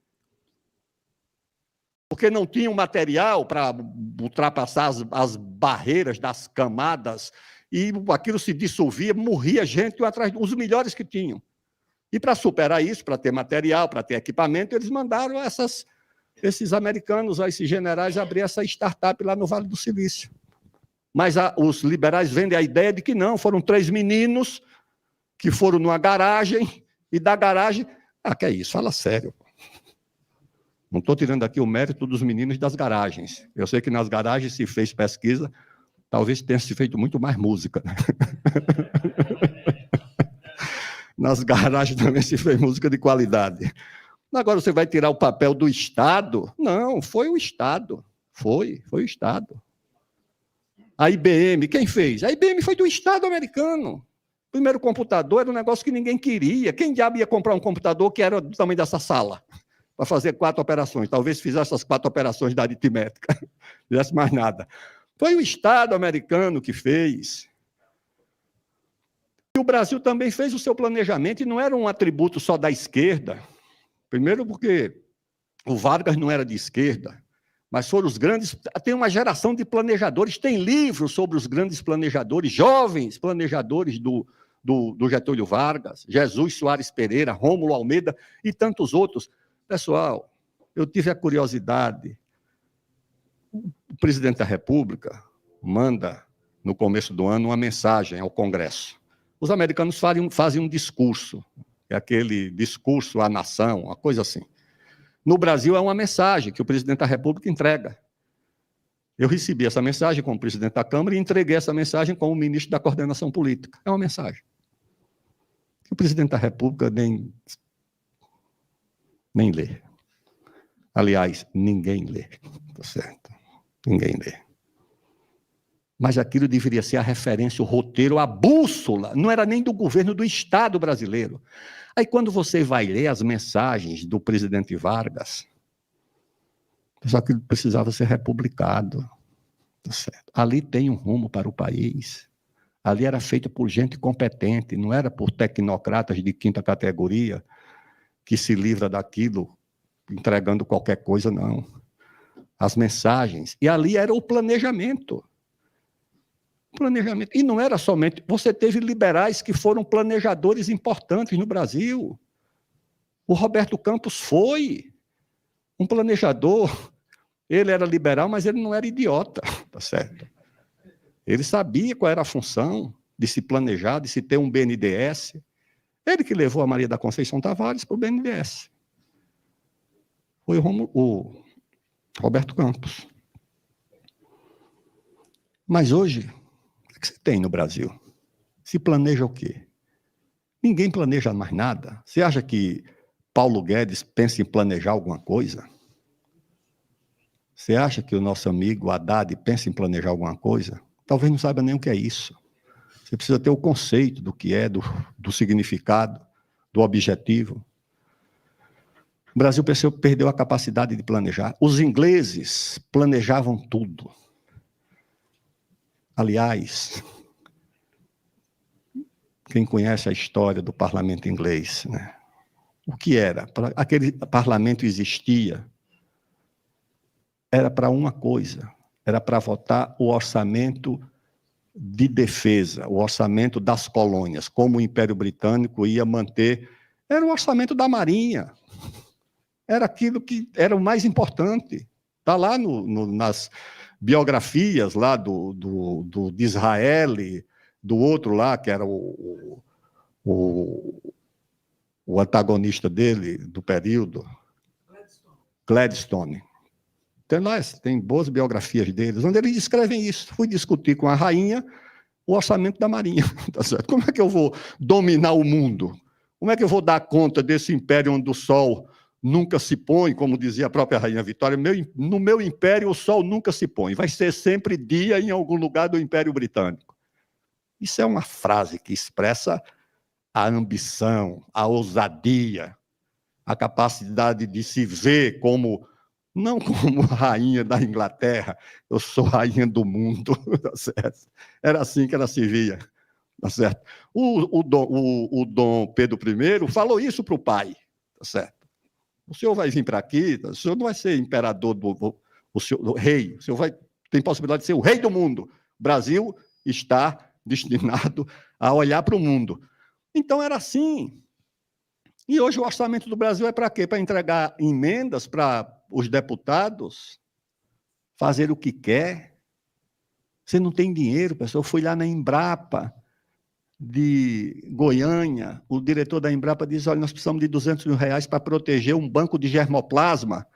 Porque não tinham material para ultrapassar as barreiras das camadas, e aquilo se dissolvia, morria gente atrás dos melhores que tinham. E para superar isso, para ter material, para ter equipamento, eles mandaram esses americanos, esses generais, abrir essa startup lá no Vale do Silício. Mas os liberais vendem a ideia de que não, foram 3 meninos que foram numa garagem, e da garagem... que é isso? Fala sério. Não estou tirando aqui o mérito dos meninos das garagens. Eu sei que nas garagens se fez pesquisa, talvez tenha se feito muito mais música. Né? Nas garagens também se fez música de qualidade. Agora você vai tirar o papel do Estado? Não, foi o Estado. Foi o Estado. A IBM, quem fez? A IBM foi do Estado americano. O primeiro computador era um negócio que ninguém queria. Quem diabo ia comprar um computador que era do tamanho dessa sala? Para fazer 4 operações. Talvez fizesse essas 4 operações da aritmética. Não fizesse mais nada. Foi o Estado americano que fez. E o Brasil também fez o seu planejamento, e não era um atributo só da esquerda. Primeiro porque o Vargas não era de esquerda, mas foram os grandes... Tem uma geração de planejadores, tem livros sobre os grandes planejadores, jovens planejadores do Getúlio Vargas, Jesus Soares Pereira, Rômulo Almeida e tantos outros. Pessoal, eu tive a curiosidade. O presidente da República manda, no começo do ano, uma mensagem ao Congresso. Os americanos fazem um discurso, é aquele discurso à nação, uma coisa assim. No Brasil, é uma mensagem que o presidente da República entrega. Eu recebi essa mensagem como presidente da Câmara e entreguei essa mensagem como ministro da Coordenação Política. É uma mensagem que o presidente da República nem lê. Aliás, ninguém lê, tá certo? Ninguém lê. Mas aquilo deveria ser a referência, o roteiro, a bússola, não era nem do governo do Estado brasileiro. Aí, quando você vai ler as mensagens do presidente Vargas, só que precisava ser republicado. Tá certo? Ali tem um rumo para o país. Ali era feito por gente competente, não era por tecnocratas de quinta categoria que se livra daquilo entregando qualquer coisa, não. As mensagens. E ali era o planejamento. Planejamento. E não era somente... Você teve liberais que foram planejadores importantes no Brasil. O Roberto Campos foi um planejador. Ele era liberal, mas ele não era idiota, tá certo? Ele sabia qual era a função de se planejar, de se ter um BNDES. Ele que levou a Maria da Conceição Tavares para o BNDES. Foi o Roberto Campos. Mas hoje, o que você tem no Brasil? Se planeja o quê? Ninguém planeja mais nada. Você acha que Paulo Guedes pensa em planejar alguma coisa? Você acha que o nosso amigo Haddad pensa em planejar alguma coisa? Talvez não saiba nem o que é isso. Você precisa ter o conceito do que é, do significado, do objetivo. O Brasil perdeu a capacidade de planejar. Os ingleses planejavam tudo. Aliás, quem conhece a história do parlamento inglês, né? O que era? Aquele parlamento existia, era para uma coisa, era para votar o orçamento de defesa, o orçamento das colônias, como o Império Britânico ia manter, era o orçamento da Marinha, era aquilo que era o mais importante. Está lá nas biografias lá de Israel, do outro lá, que era o antagonista dele, do período, Gladstone. Tem boas biografias deles, onde eles descrevem isso. Fui discutir com a rainha o orçamento da Marinha. Tá certo? Como é que eu vou dominar o mundo? Como é que eu vou dar conta desse império onde o sol nunca se põe, como dizia a própria Rainha Vitória? No meu império o sol nunca se põe, vai ser sempre dia em algum lugar do Império Britânico. Isso é uma frase que expressa a ambição, a ousadia, a capacidade de se ver como... não como rainha da Inglaterra, eu sou rainha do mundo, tá certo? Era assim que ela se via, tá certo? O Dom Pedro I falou isso para o pai, tá certo? O senhor vai vir para aqui, o senhor não vai ser imperador, o rei, o senhor tem possibilidade de ser o rei do mundo. O Brasil está destinado a olhar para o mundo. Então era assim. E hoje o orçamento do Brasil é para quê? Para entregar emendas para os deputados fazer o que quer. Você não tem dinheiro, pessoal. Eu fui lá na Embrapa de Goiânia, o diretor da Embrapa diz, olha, nós precisamos de R$200 mil para proteger um banco de germoplasma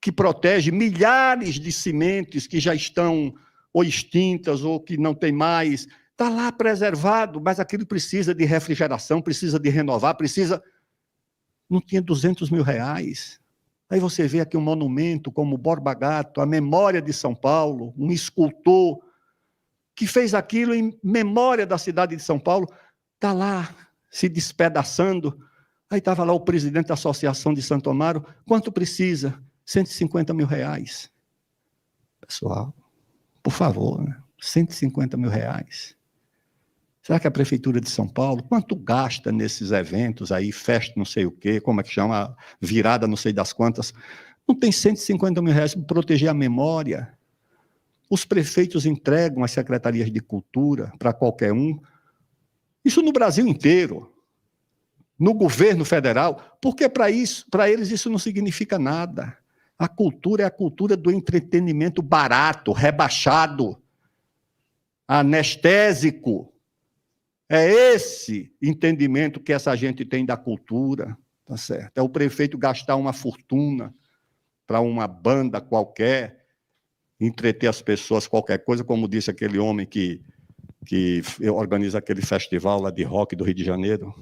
que protege milhares de sementes que já estão ou extintas ou que não tem mais. Está lá preservado, mas aquilo precisa de refrigeração, precisa de renovar, precisa... Não tinha R$200 mil. Aí você vê aqui um monumento como o Borba Gato, a memória de São Paulo, um escultor que fez aquilo em memória da cidade de São Paulo, está lá se despedaçando. Aí estava lá o presidente da Associação de Santo Amaro, quanto precisa? R$150 mil. Pessoal, por favor, né? R$150 mil. Será que a Prefeitura de São Paulo, quanto gasta nesses eventos aí, festa não sei o quê, como é que chama, virada não sei das quantas, não tem R$150 mil para proteger a memória? Os prefeitos entregam as secretarias de cultura para qualquer um. Isso no Brasil inteiro, no governo federal, porque para eles isso não significa nada. A cultura é a cultura do entretenimento barato, rebaixado, anestésico. É esse entendimento que essa gente tem da cultura, tá certo? É o prefeito gastar uma fortuna para uma banda qualquer, entreter as pessoas, qualquer coisa, como disse aquele homem que organiza aquele festival lá de rock do Rio de Janeiro,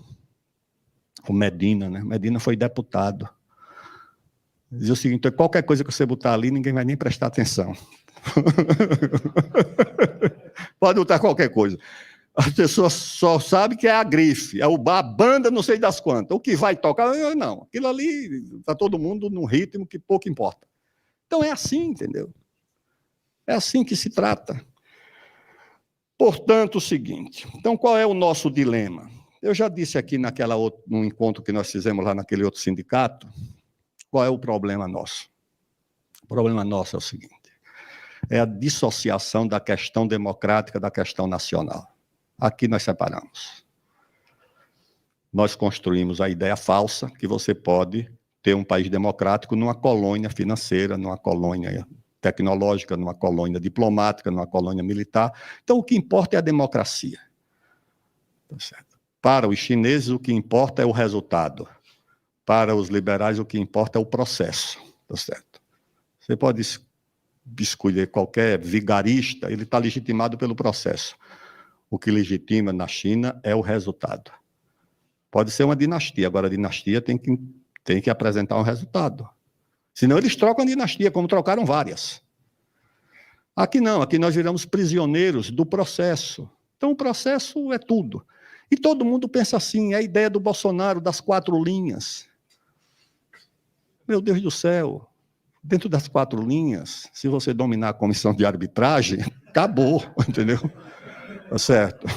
o Medina, né? Medina foi deputado. Dizia o seguinte: qualquer coisa que você botar ali, ninguém vai nem prestar atenção. Pode botar qualquer coisa. As pessoas só sabem que é a grife, é a banda não sei das quantas. O que vai tocar, não. Aquilo ali, está todo mundo num ritmo que pouco importa. Então é assim, entendeu? É assim que se trata. Portanto, o seguinte, então qual é o nosso dilema? Eu já disse aqui no encontro que nós fizemos lá naquele outro sindicato, qual é o problema nosso? O problema nosso é o seguinte: é a dissociação da questão democrática da questão nacional. Aqui nós separamos. Nós construímos a ideia falsa que você pode ter um país democrático numa colônia financeira, numa colônia tecnológica, numa colônia diplomática, numa colônia militar. Então, o que importa é a democracia. Tá certo? Para os chineses, o que importa é o resultado. Para os liberais, o que importa é o processo. Tá certo? Você pode escolher qualquer vigarista, ele está legitimado pelo processo. O que legitima na China é o resultado. Pode ser uma dinastia, agora a dinastia tem que apresentar um resultado. Senão eles trocam a dinastia, como trocaram várias. Aqui não, aqui nós viramos prisioneiros do processo. Então o processo é tudo. E todo mundo pensa assim, é a ideia do Bolsonaro das 4 linhas. Meu Deus do céu, dentro das 4 linhas, se você dominar a comissão de arbitragem, acabou, entendeu? Tá certo?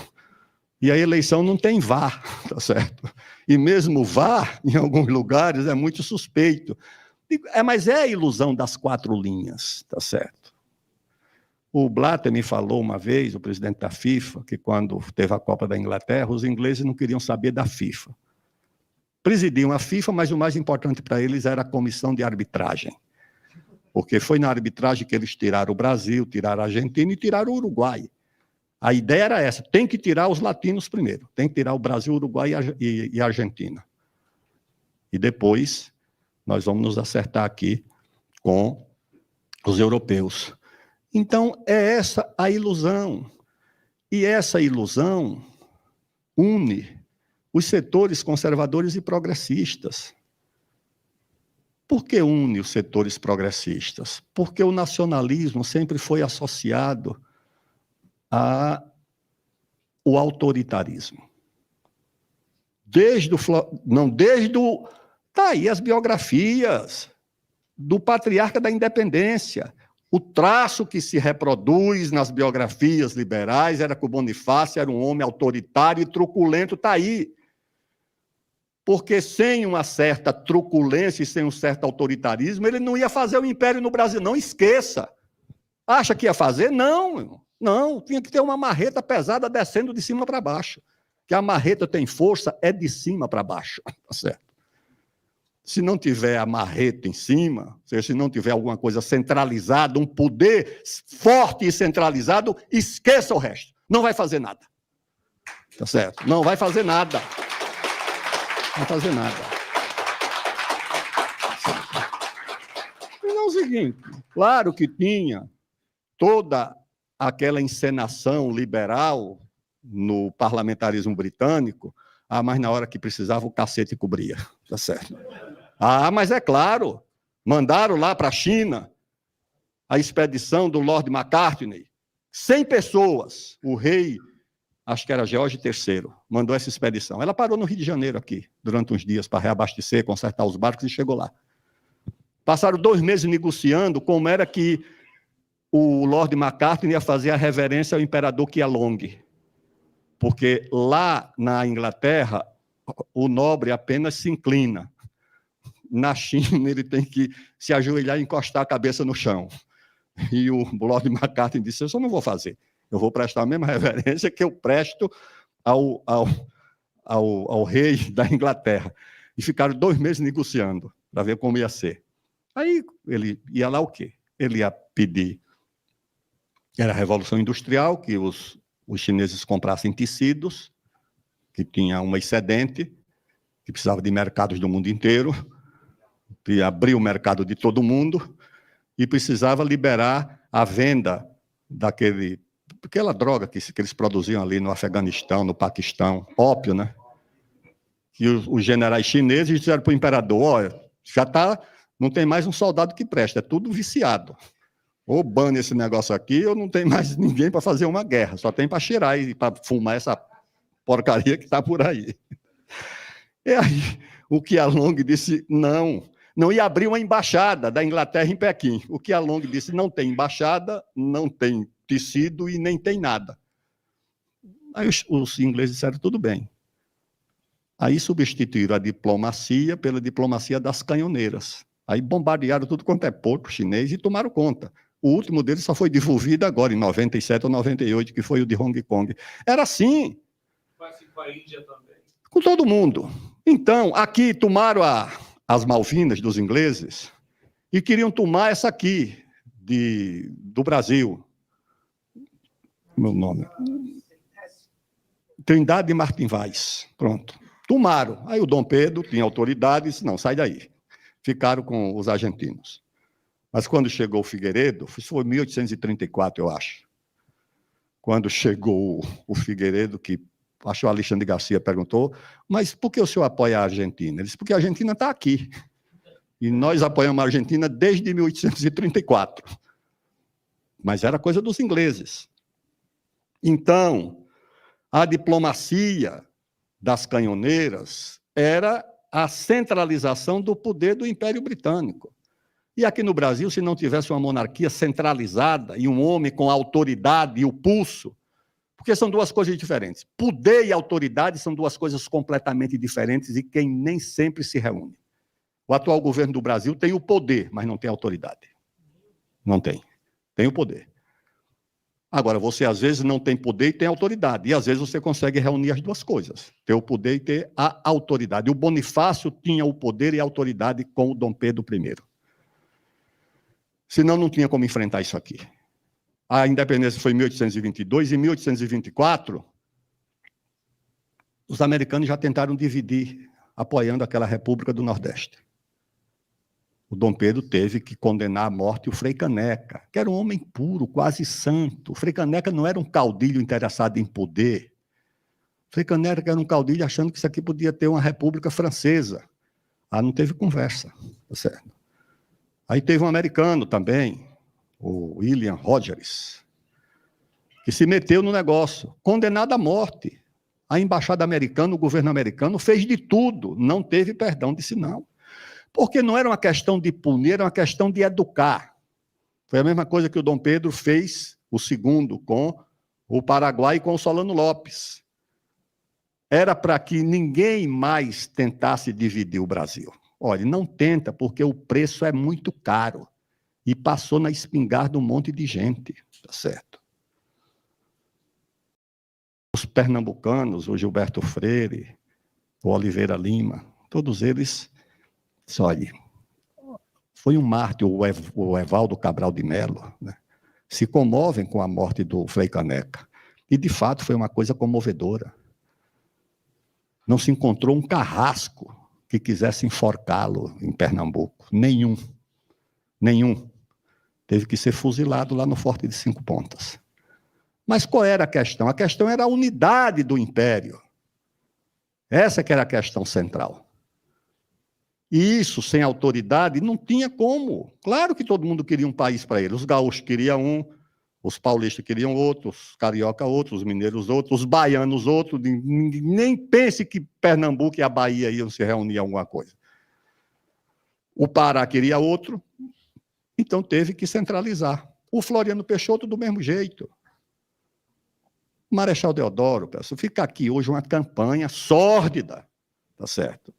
E a eleição não tem VAR, tá certo? E mesmo VAR, em alguns lugares, é muito suspeito. Mas é a ilusão das 4 linhas, tá certo? O Blatter me falou uma vez, o presidente da FIFA, que quando teve a Copa da Inglaterra, os ingleses não queriam saber da FIFA. Presidiam a FIFA, mas o mais importante para eles era a comissão de arbitragem. Porque foi na arbitragem que eles tiraram o Brasil, tiraram a Argentina e tiraram o Uruguai. A ideia era essa: tem que tirar os latinos primeiro, tem que tirar o Brasil, o Uruguai e a Argentina. E depois nós vamos nos acertar aqui com os europeus. Então, é essa a ilusão. E essa ilusão une os setores conservadores e progressistas. Por que une os setores progressistas? Porque o nacionalismo sempre foi associado ao autoritarismo. Tá aí as biografias do patriarca da independência. O traço que se reproduz nas biografias liberais era que o Bonifácio era um homem autoritário e truculento, está aí. Porque sem uma certa truculência e sem um certo autoritarismo, ele não ia fazer o império no Brasil, não esqueça. Acha que ia fazer? Não, não, tinha que ter uma marreta pesada descendo de cima para baixo. Que a marreta tem força, é de cima para baixo, tá certo? Se não tiver a marreta em cima, ou seja, se não tiver alguma coisa centralizada, um poder forte e centralizado, esqueça o resto. Não vai fazer nada. Tá certo? Não vai fazer nada. Não vai fazer nada. Então é o seguinte, claro que tinha toda aquela encenação liberal no parlamentarismo britânico, mas na hora que precisava o cacete cobria, tá certo? Mas é claro, mandaram lá para a China a expedição do Lord Macartney, 100 pessoas, o rei, acho que era George III, mandou essa expedição. Ela parou no Rio de Janeiro aqui, durante uns dias, para reabastecer, consertar os barcos, e chegou lá. Passaram 2 meses negociando como era que o Lord Macartney ia fazer a reverência ao imperador Qianlong, porque lá na Inglaterra, o nobre apenas se inclina. Na China, ele tem que se ajoelhar e encostar a cabeça no chão. E o Lord Macartney disse: eu só não vou fazer. Eu vou prestar a mesma reverência que eu presto ao rei da Inglaterra. E ficaram 2 meses negociando, para ver como ia ser. Aí ele ia lá o quê? Ele ia pedir, era a Revolução Industrial, que os chineses comprassem tecidos, que tinha uma excedente, que precisava de mercados do mundo inteiro, e abrir o mercado de todo mundo, e precisava liberar a venda daquela droga que eles produziam ali no Afeganistão, no Paquistão, ópio, né? Que os generais chineses disseram para o imperador, olha, já está, não tem mais um soldado que presta, é tudo viciado. Ou bane esse negócio aqui, ou não tem mais ninguém para fazer uma guerra, só tem para cheirar e para fumar essa porcaria que está por aí. E aí, o Qianlong disse, não ia abrir uma embaixada da Inglaterra em Pequim. O Qianlong disse, não tem embaixada, não tem tecido e nem tem nada. Aí os ingleses disseram, tudo bem. Aí substituíram a diplomacia pela diplomacia das canhoneiras. Aí bombardearam tudo quanto é porto chinês e tomaram conta. O último deles só foi desenvolvido agora, em 97 ou 98, que foi o de Hong Kong. Era assim. Com a Índia também. Com todo mundo. Então, aqui tomaram as Malvinas dos ingleses e queriam tomar essa aqui, do Brasil. Meu nome. Trindade de Martin Vaz. Pronto. Tomaram. Aí o Dom Pedro tinha autoridade e disse, não, sai daí. Ficaram com os argentinos. Mas quando chegou o Figueiredo, isso foi em 1834, eu acho. Quando chegou o Figueiredo, que acho que o Alexandre Garcia perguntou, mas por que o senhor apoia a Argentina? Ele disse, porque a Argentina está aqui. E nós apoiamos a Argentina desde 1834. Mas era coisa dos ingleses. Então, a diplomacia das canhoneiras era a centralização do poder do Império Britânico. E aqui no Brasil, se não tivesse uma monarquia centralizada e um homem com autoridade e o pulso, porque são duas coisas diferentes. Poder e autoridade são duas coisas completamente diferentes e que nem sempre se reúnem. O atual governo do Brasil tem o poder, mas não tem autoridade. Não tem. Tem o poder. Agora, você às vezes não tem poder e tem autoridade. E às vezes você consegue reunir as duas coisas. Ter o poder e ter a autoridade. O Bonifácio tinha o poder e a autoridade com o Dom Pedro I. Senão não tinha como enfrentar isso aqui. A independência foi em 1822, e em 1824, os americanos já tentaram dividir, apoiando aquela República do Nordeste. O Dom Pedro teve que condenar à morte o Frei Caneca, que era um homem puro, quase santo. O Frei Caneca não era um caudilho interessado em poder. O Frei Caneca era um caudilho achando que isso aqui podia ter uma República Francesa. Ah, não teve conversa, tá certo? Aí teve um americano também, o William Rogers, que se meteu no negócio, condenado à morte. A embaixada americana, o governo americano, fez de tudo, não teve perdão, disse não. Porque não era uma questão de punir, era uma questão de educar. Foi a mesma coisa que o Dom Pedro fez, o segundo, com o Paraguai e com o Solano Lopes. Era para que ninguém mais tentasse dividir o Brasil. Olha, não tenta, porque o preço é muito caro. E passou na espingarda um monte de gente, tá certo? Os pernambucanos, o Gilberto Freire, o Oliveira Lima, todos eles, olha, foi um mártir, o Evaldo Cabral de Melo, né? Se comovem com a morte do Frei Caneca. E, de fato, foi uma coisa comovedora. Não se encontrou um carrasco que quisesse enforcá-lo em Pernambuco. Nenhum. Teve que ser fuzilado lá no Forte de Cinco Pontas. Mas qual era a questão? A questão era a unidade do império. Essa que era a questão central. E isso, sem autoridade, não tinha como. Claro que todo mundo queria um país para ele. Os gaúchos queriam um, os paulistas queriam outro, os carioca outro, os mineiros outro, os baianos outro. Nem pense que Pernambuco e a Bahia iam se reunir em alguma coisa. O Pará queria outro, então teve que centralizar. O Floriano Peixoto do mesmo jeito. O Marechal Deodoro, pessoal, fica aqui hoje uma campanha sórdida, tá certo?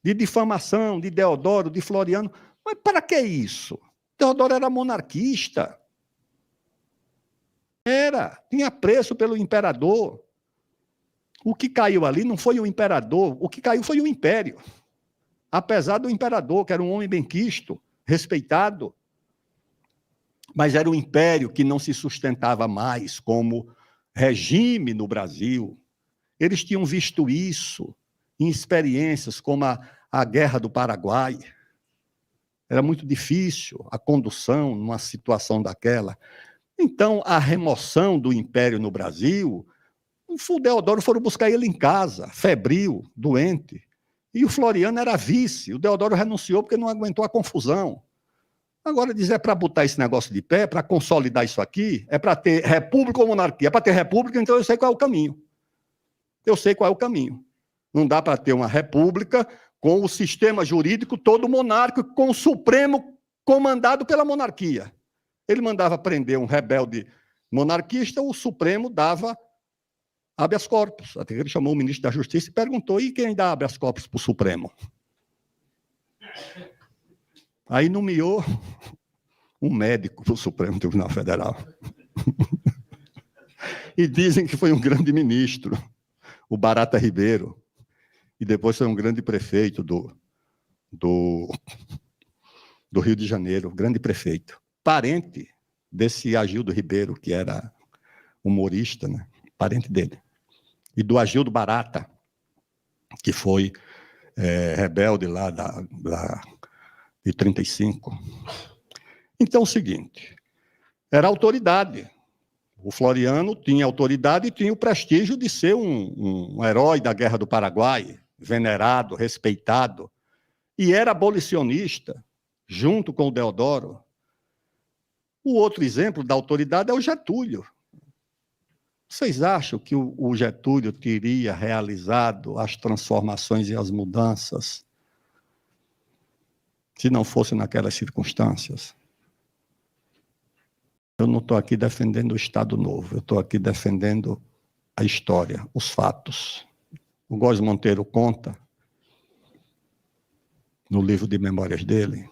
De difamação de Deodoro, de Floriano. Mas para que isso? Deodoro era monarquista. Tinha preço pelo imperador. O que caiu ali não foi o imperador, o que caiu foi o império. Apesar do imperador, que era um homem benquisto, respeitado, mas era um império que não se sustentava mais como regime no Brasil. Eles tinham visto isso em experiências como a Guerra do Paraguai. Era muito difícil a condução numa situação daquela. Então, a remoção do império no Brasil, o Deodoro foram buscar ele em casa, febril, doente. E o Floriano era vice. O Deodoro renunciou porque não aguentou a confusão. Agora, dizer para botar esse negócio de pé, para consolidar isso aqui, é para ter república ou monarquia. É para ter república, então eu sei qual é o caminho. Eu sei qual é o caminho. Não dá para ter uma república com o sistema jurídico todo monárquico, com o Supremo comandado pela monarquia. Ele mandava prender um rebelde monarquista, o Supremo dava habeas corpus. Até que ele chamou o ministro da Justiça e perguntou: e quem dá habeas corpus para o Supremo? Aí nomeou um médico para o Supremo Tribunal Federal. E dizem que foi um grande ministro, o Barata Ribeiro, e depois foi um grande prefeito do Rio de Janeiro, grande prefeito, parente desse Agildo Ribeiro, que era humorista, né? Parente dele, e do Agildo Barata, que foi rebelde lá de 35. Então, é o seguinte, era autoridade. O Floriano tinha autoridade e tinha o prestígio de ser um herói da Guerra do Paraguai, venerado, respeitado, e era abolicionista, junto com o Deodoro. O outro exemplo da autoridade é o Getúlio. Vocês acham que o Getúlio teria realizado as transformações e as mudanças se não fosse naquelas circunstâncias? Eu não estou aqui defendendo o Estado Novo, eu estou aqui defendendo a história, os fatos. O Góes Monteiro conta, no livro de memórias dele,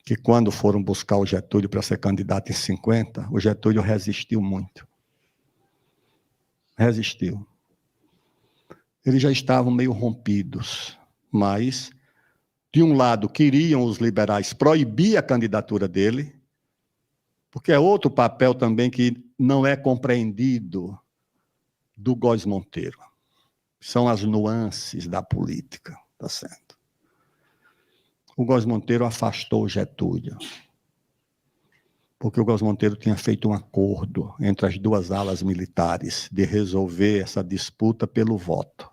que quando foram buscar o Getúlio para ser candidato em 50, o Getúlio resistiu muito. Resistiu. Eles já estavam meio rompidos, mas, de um lado, queriam os liberais proibir a candidatura dele, porque é outro papel também que não é compreendido do Góes Monteiro. São as nuances da política, tá certo? O Góes Monteiro afastou o Getúlio, porque o Góes Monteiro tinha feito um acordo entre as duas alas militares de resolver essa disputa pelo voto.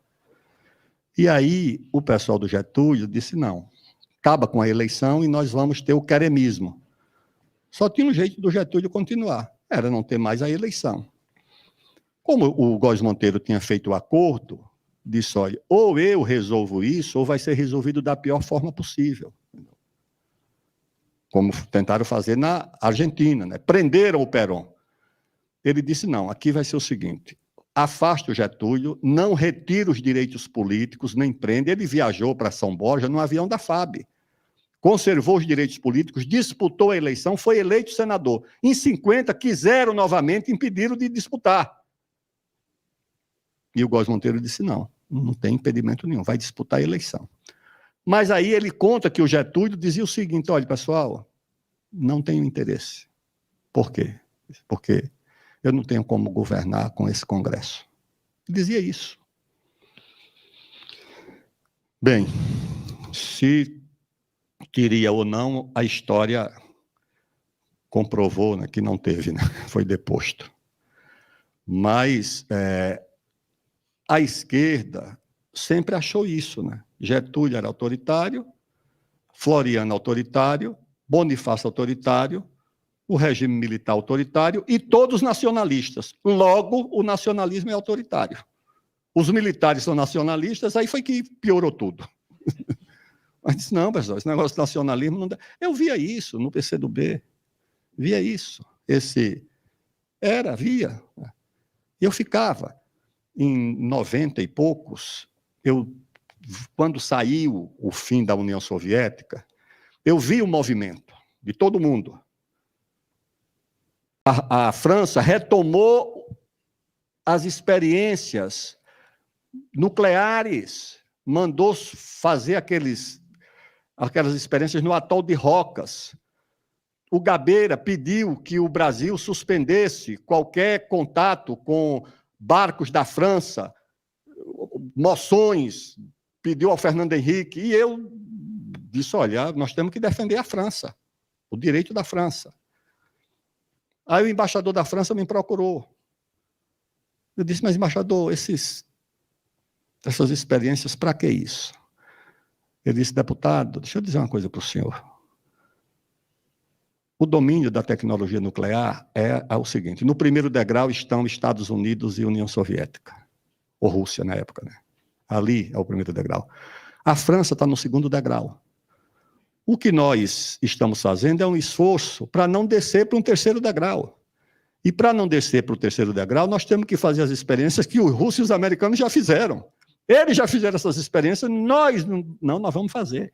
E aí o pessoal do Getúlio disse: não, acaba com a eleição e nós vamos ter o queremismo. Só tinha um jeito do Getúlio continuar, era não ter mais a eleição. Como o Góes Monteiro tinha feito o acordo, disse: olha, ou eu resolvo isso, ou vai ser resolvido da pior forma possível. Como tentaram fazer na Argentina, né? Prenderam o Perón. Ele disse: não, aqui vai ser o seguinte, afasta o Getúlio, não retira os direitos políticos, nem prende. Ele viajou para São Borja no avião da FAB, conservou os direitos políticos, disputou a eleição, foi eleito senador. Em 50, quiseram novamente, impediram de disputar. E o Góes Monteiro disse: não, não tem impedimento nenhum, vai disputar a eleição. Mas aí ele conta que o Getúlio dizia o seguinte: olha, pessoal, não tenho interesse. Por quê? Porque eu não tenho como governar com esse Congresso. Ele dizia isso. Bem, se queria ou não, a história comprovou, né, que não teve, né? Foi deposto. Mas a esquerda sempre achou isso, né? Getúlio era autoritário, Floriano autoritário, Bonifácio autoritário, o regime militar autoritário e todos nacionalistas. Logo, o nacionalismo é autoritário. Os militares são nacionalistas, aí foi que piorou tudo. Mas disse: não, pessoal, esse negócio de nacionalismo não dá. Eu via isso no PCdoB, via isso. Via. Eu ficava, em 90 e poucos, quando saiu o fim da União Soviética, eu vi o movimento de todo mundo. A França retomou as experiências nucleares, mandou fazer aqueles aquelas experiências no atol de Rocas. O Gabeira pediu que o Brasil suspendesse qualquer contato com barcos da França, moções, pediu ao Fernando Henrique, e eu disse, olha, nós temos que defender a França, o direito da França. Aí o embaixador da França me procurou. Eu disse, mas embaixador, essas experiências, para que isso? Ele disse, deputado, deixa eu dizer uma coisa para o senhor. O domínio da tecnologia nuclear é o seguinte, no primeiro degrau estão Estados Unidos e União Soviética, ou Rússia na época, né? Ali é o primeiro degrau. A França está no segundo degrau. O que nós estamos fazendo é um esforço para não descer para um terceiro degrau. E para não descer para o terceiro degrau, nós temos que fazer as experiências que os russos e os americanos já fizeram. Eles já fizeram essas experiências, nós vamos fazer.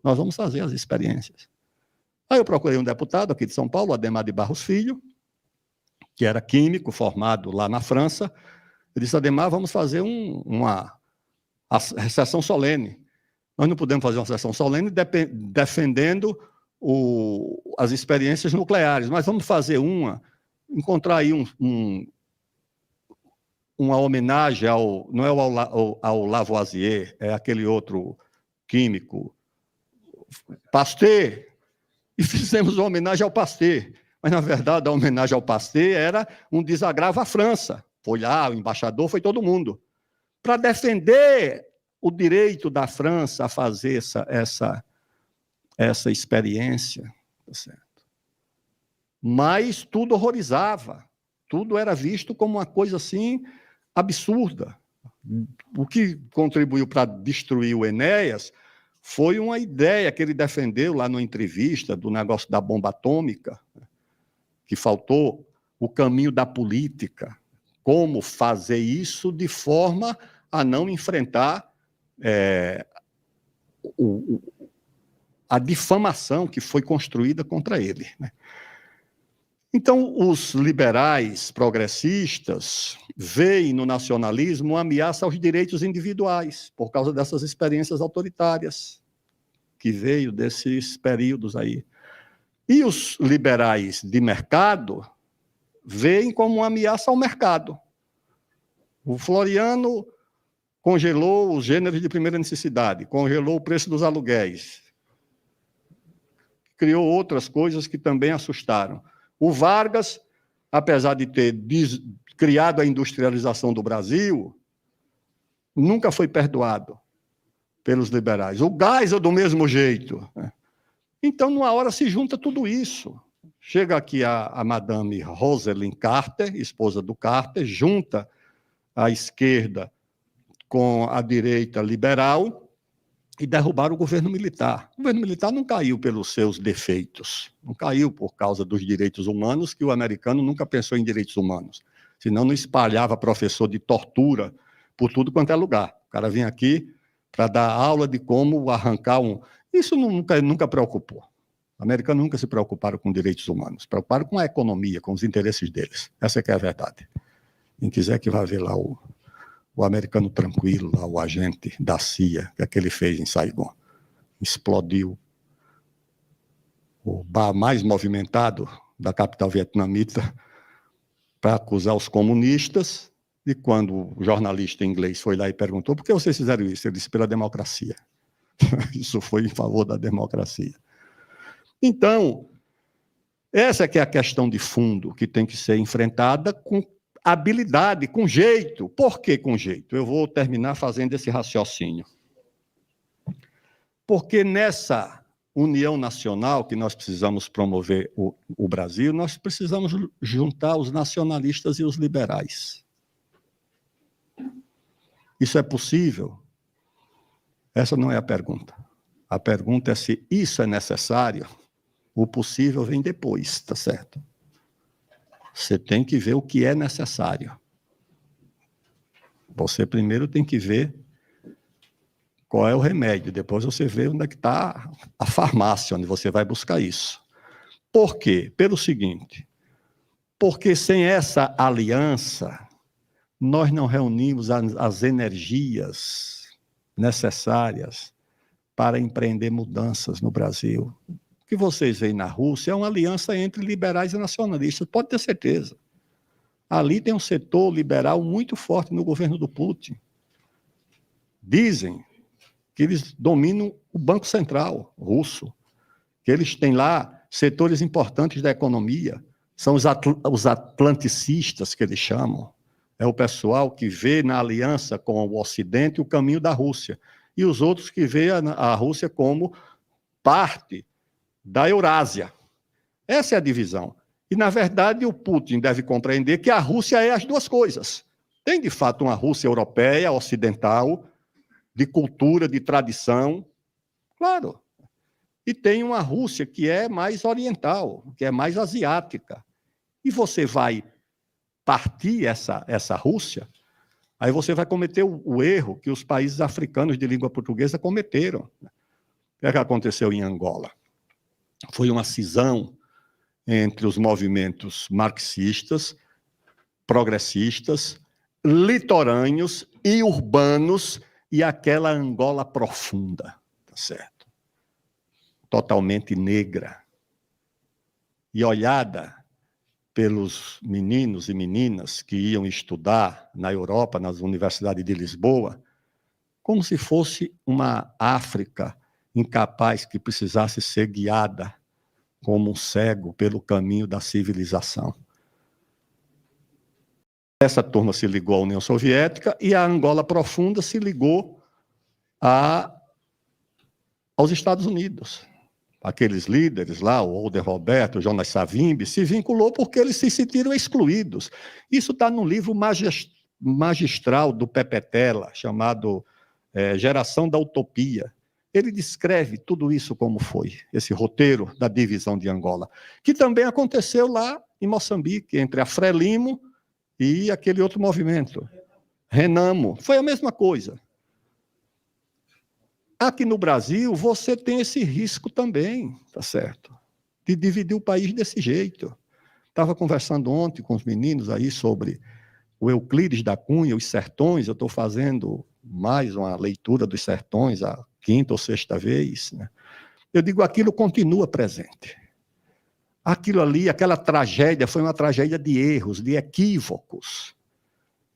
Nós vamos fazer as experiências. Aí eu procurei um deputado aqui de São Paulo, Ademar de Barros Filho, que era químico, formado lá na França. Eu disse, Ademar, vamos fazer uma sessão solene. Nós não podemos fazer uma sessão solene defendendo as experiências nucleares, mas vamos fazer encontrar aí uma homenagem não é ao Lavoisier, é aquele outro químico, Pasteur, e fizemos uma homenagem ao Pasteur. Mas, na verdade, a homenagem ao Pasteur era um desagravo à França. Foi lá, o embaixador, foi todo mundo. Para defender o direito da França a fazer essa experiência. Tá certo? Mas tudo horrorizava. Tudo era visto como uma coisa assim absurda. O que contribuiu para destruir o Enéas foi uma ideia que ele defendeu lá numa entrevista do negócio da bomba atômica, que faltou o caminho da política, como fazer isso de forma a não enfrentar a difamação que foi construída contra ele, né? Então, os liberais progressistas veem no nacionalismo uma ameaça aos direitos individuais, por causa dessas experiências autoritárias que veio desses períodos aí. E os liberais de mercado veem como uma ameaça ao mercado. O Floriano congelou os gêneros de primeira necessidade, congelou o preço dos aluguéis, criou outras coisas que também assustaram. O Vargas, apesar de ter criado a industrialização do Brasil, nunca foi perdoado pelos liberais. O Geisel, do mesmo jeito. Então, numa hora, se junta tudo isso. Chega aqui a madame Rosalind Carter, esposa do Carter, junta a esquerda com a direita liberal e derrubaram o governo militar. O governo militar não caiu pelos seus defeitos, não caiu por causa dos direitos humanos, que o americano nunca pensou em direitos humanos. Senão não espalhava professor de tortura por tudo quanto é lugar. O cara vinha aqui para dar aula de como arrancar Isso nunca preocupou. Os americanos nunca se preocuparam com direitos humanos, se preocuparam com a economia, com os interesses deles. Essa que é a verdade. Quem quiser que vá ver lá o americano tranquilo, lá, o agente da CIA, que ele fez em Saigon. Explodiu o bar mais movimentado da capital vietnamita para acusar os comunistas, e quando o jornalista inglês foi lá e perguntou por que vocês fizeram isso, ele disse, pela democracia. Isso foi em favor da democracia. Então, essa que é a questão de fundo que tem que ser enfrentada com habilidade, com jeito. Por que com jeito? Eu vou terminar fazendo esse raciocínio. Porque nessa união nacional que nós precisamos promover o Brasil, nós precisamos juntar os nacionalistas e os liberais. Isso é possível? Essa não é a pergunta. A pergunta é se isso é necessário. O possível vem depois, tá certo? Você tem que ver o que é necessário. Você primeiro tem que ver qual é o remédio, depois você vê onde é que está a farmácia, onde você vai buscar isso. Por quê? Pelo seguinte, porque sem essa aliança, nós não reunimos as energias necessárias para empreender mudanças no Brasil. O que vocês veem na Rússia é uma aliança entre liberais e nacionalistas, pode ter certeza. Ali tem um setor liberal muito forte no governo do Putin. Dizem que eles dominam o Banco Central russo, que eles têm lá setores importantes da economia, são os atlanticistas que eles chamam. É o pessoal que vê na aliança com o Ocidente o caminho da Rússia, e os outros que vê a Rússia como parte da Eurásia. Essa é a divisão. E, na verdade, o Putin deve compreender que a Rússia é as duas coisas. Tem, de fato, uma Rússia europeia, ocidental, de cultura, de tradição, claro. E tem uma Rússia que é mais oriental, que é mais asiática. E você vai partir essa Rússia, aí você vai cometer o erro que os países africanos de língua portuguesa cometeram. O que é que aconteceu em Angola? Foi uma cisão entre os movimentos marxistas, progressistas, litorâneos e urbanos e aquela Angola profunda, tá certo? Totalmente negra. E olhada pelos meninos e meninas que iam estudar na Europa, nas universidades de Lisboa, como se fosse uma África incapaz que precisasse ser guiada como um cego pelo caminho da civilização. Essa turma se ligou à União Soviética e a Angola profunda se ligou aos Estados Unidos. Aqueles líderes lá, o Holder Roberto, o Jonas Savimbi, se vinculou porque eles se sentiram excluídos. Isso está num livro magistral do Pepe Tela, chamado Geração da Utopia. Ele descreve tudo isso como foi, esse roteiro da divisão de Angola, que também aconteceu lá em Moçambique, entre a Frelimo e aquele outro movimento, Renamo. Foi a mesma coisa. Aqui no Brasil, você tem esse risco também, tá certo? De dividir o país desse jeito. Estava conversando ontem com os meninos aí sobre o Euclides da Cunha, os Sertões. Eu estou fazendo mais uma leitura dos Sertões, a quinta ou sexta vez, né? Eu digo, aquilo continua presente. Aquilo ali, aquela tragédia, foi uma tragédia de erros, de equívocos.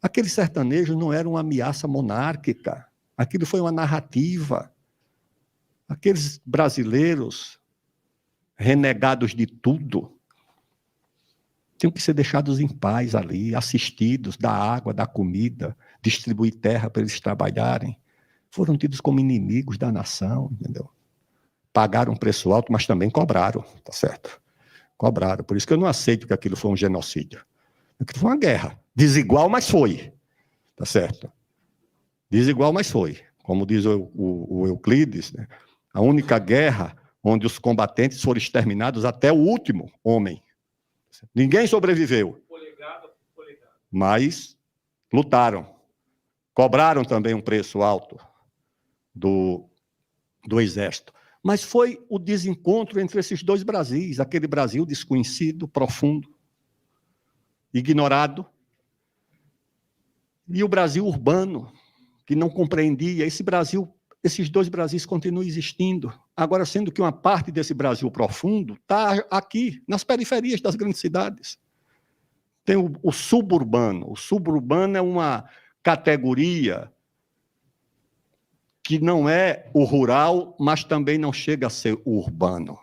Aquele sertanejo não era uma ameaça monárquica. Aquilo foi uma narrativa. Aqueles brasileiros renegados de tudo tinham que ser deixados em paz ali, assistidos, da água, da comida, distribuir terra para eles trabalharem. Foram tidos como inimigos da nação, entendeu? Pagaram um preço alto, mas também cobraram, tá certo? Cobraram. Por isso que eu não aceito que aquilo foi um genocídio. Aquilo foi uma guerra. Desigual, mas foi. Tá certo? Desigual, mas foi. Como diz o Euclides, né? A única guerra onde os combatentes foram exterminados até o último homem. Ninguém sobreviveu. Mas lutaram. Cobraram também um preço alto do exército. Mas foi o desencontro entre esses dois Brasis, aquele Brasil desconhecido, profundo, ignorado, e o Brasil urbano, que não compreendia. Esses dois Brasis continuam existindo. Agora, sendo que uma parte desse Brasil profundo está aqui, nas periferias das grandes cidades. Tem o suburbano. O suburbano é uma categoria que não é o rural, mas também não chega a ser o urbano.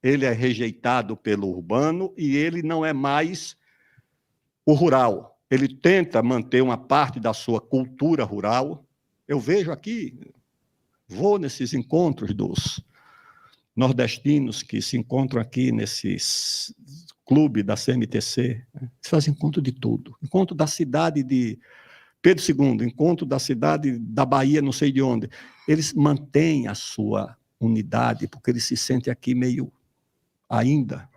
Ele é rejeitado pelo urbano e ele não é mais o rural. Ele tenta manter uma parte da sua cultura rural. Eu vejo aqui, vou nesses encontros dos nordestinos que se encontram aqui nesses clubes da CMTC. Eles fazem encontro de tudo. Encontro da cidade de Pedro II, encontro da cidade da Bahia, não sei de onde. Eles mantêm a sua unidade, porque eles se sentem aqui meio ainda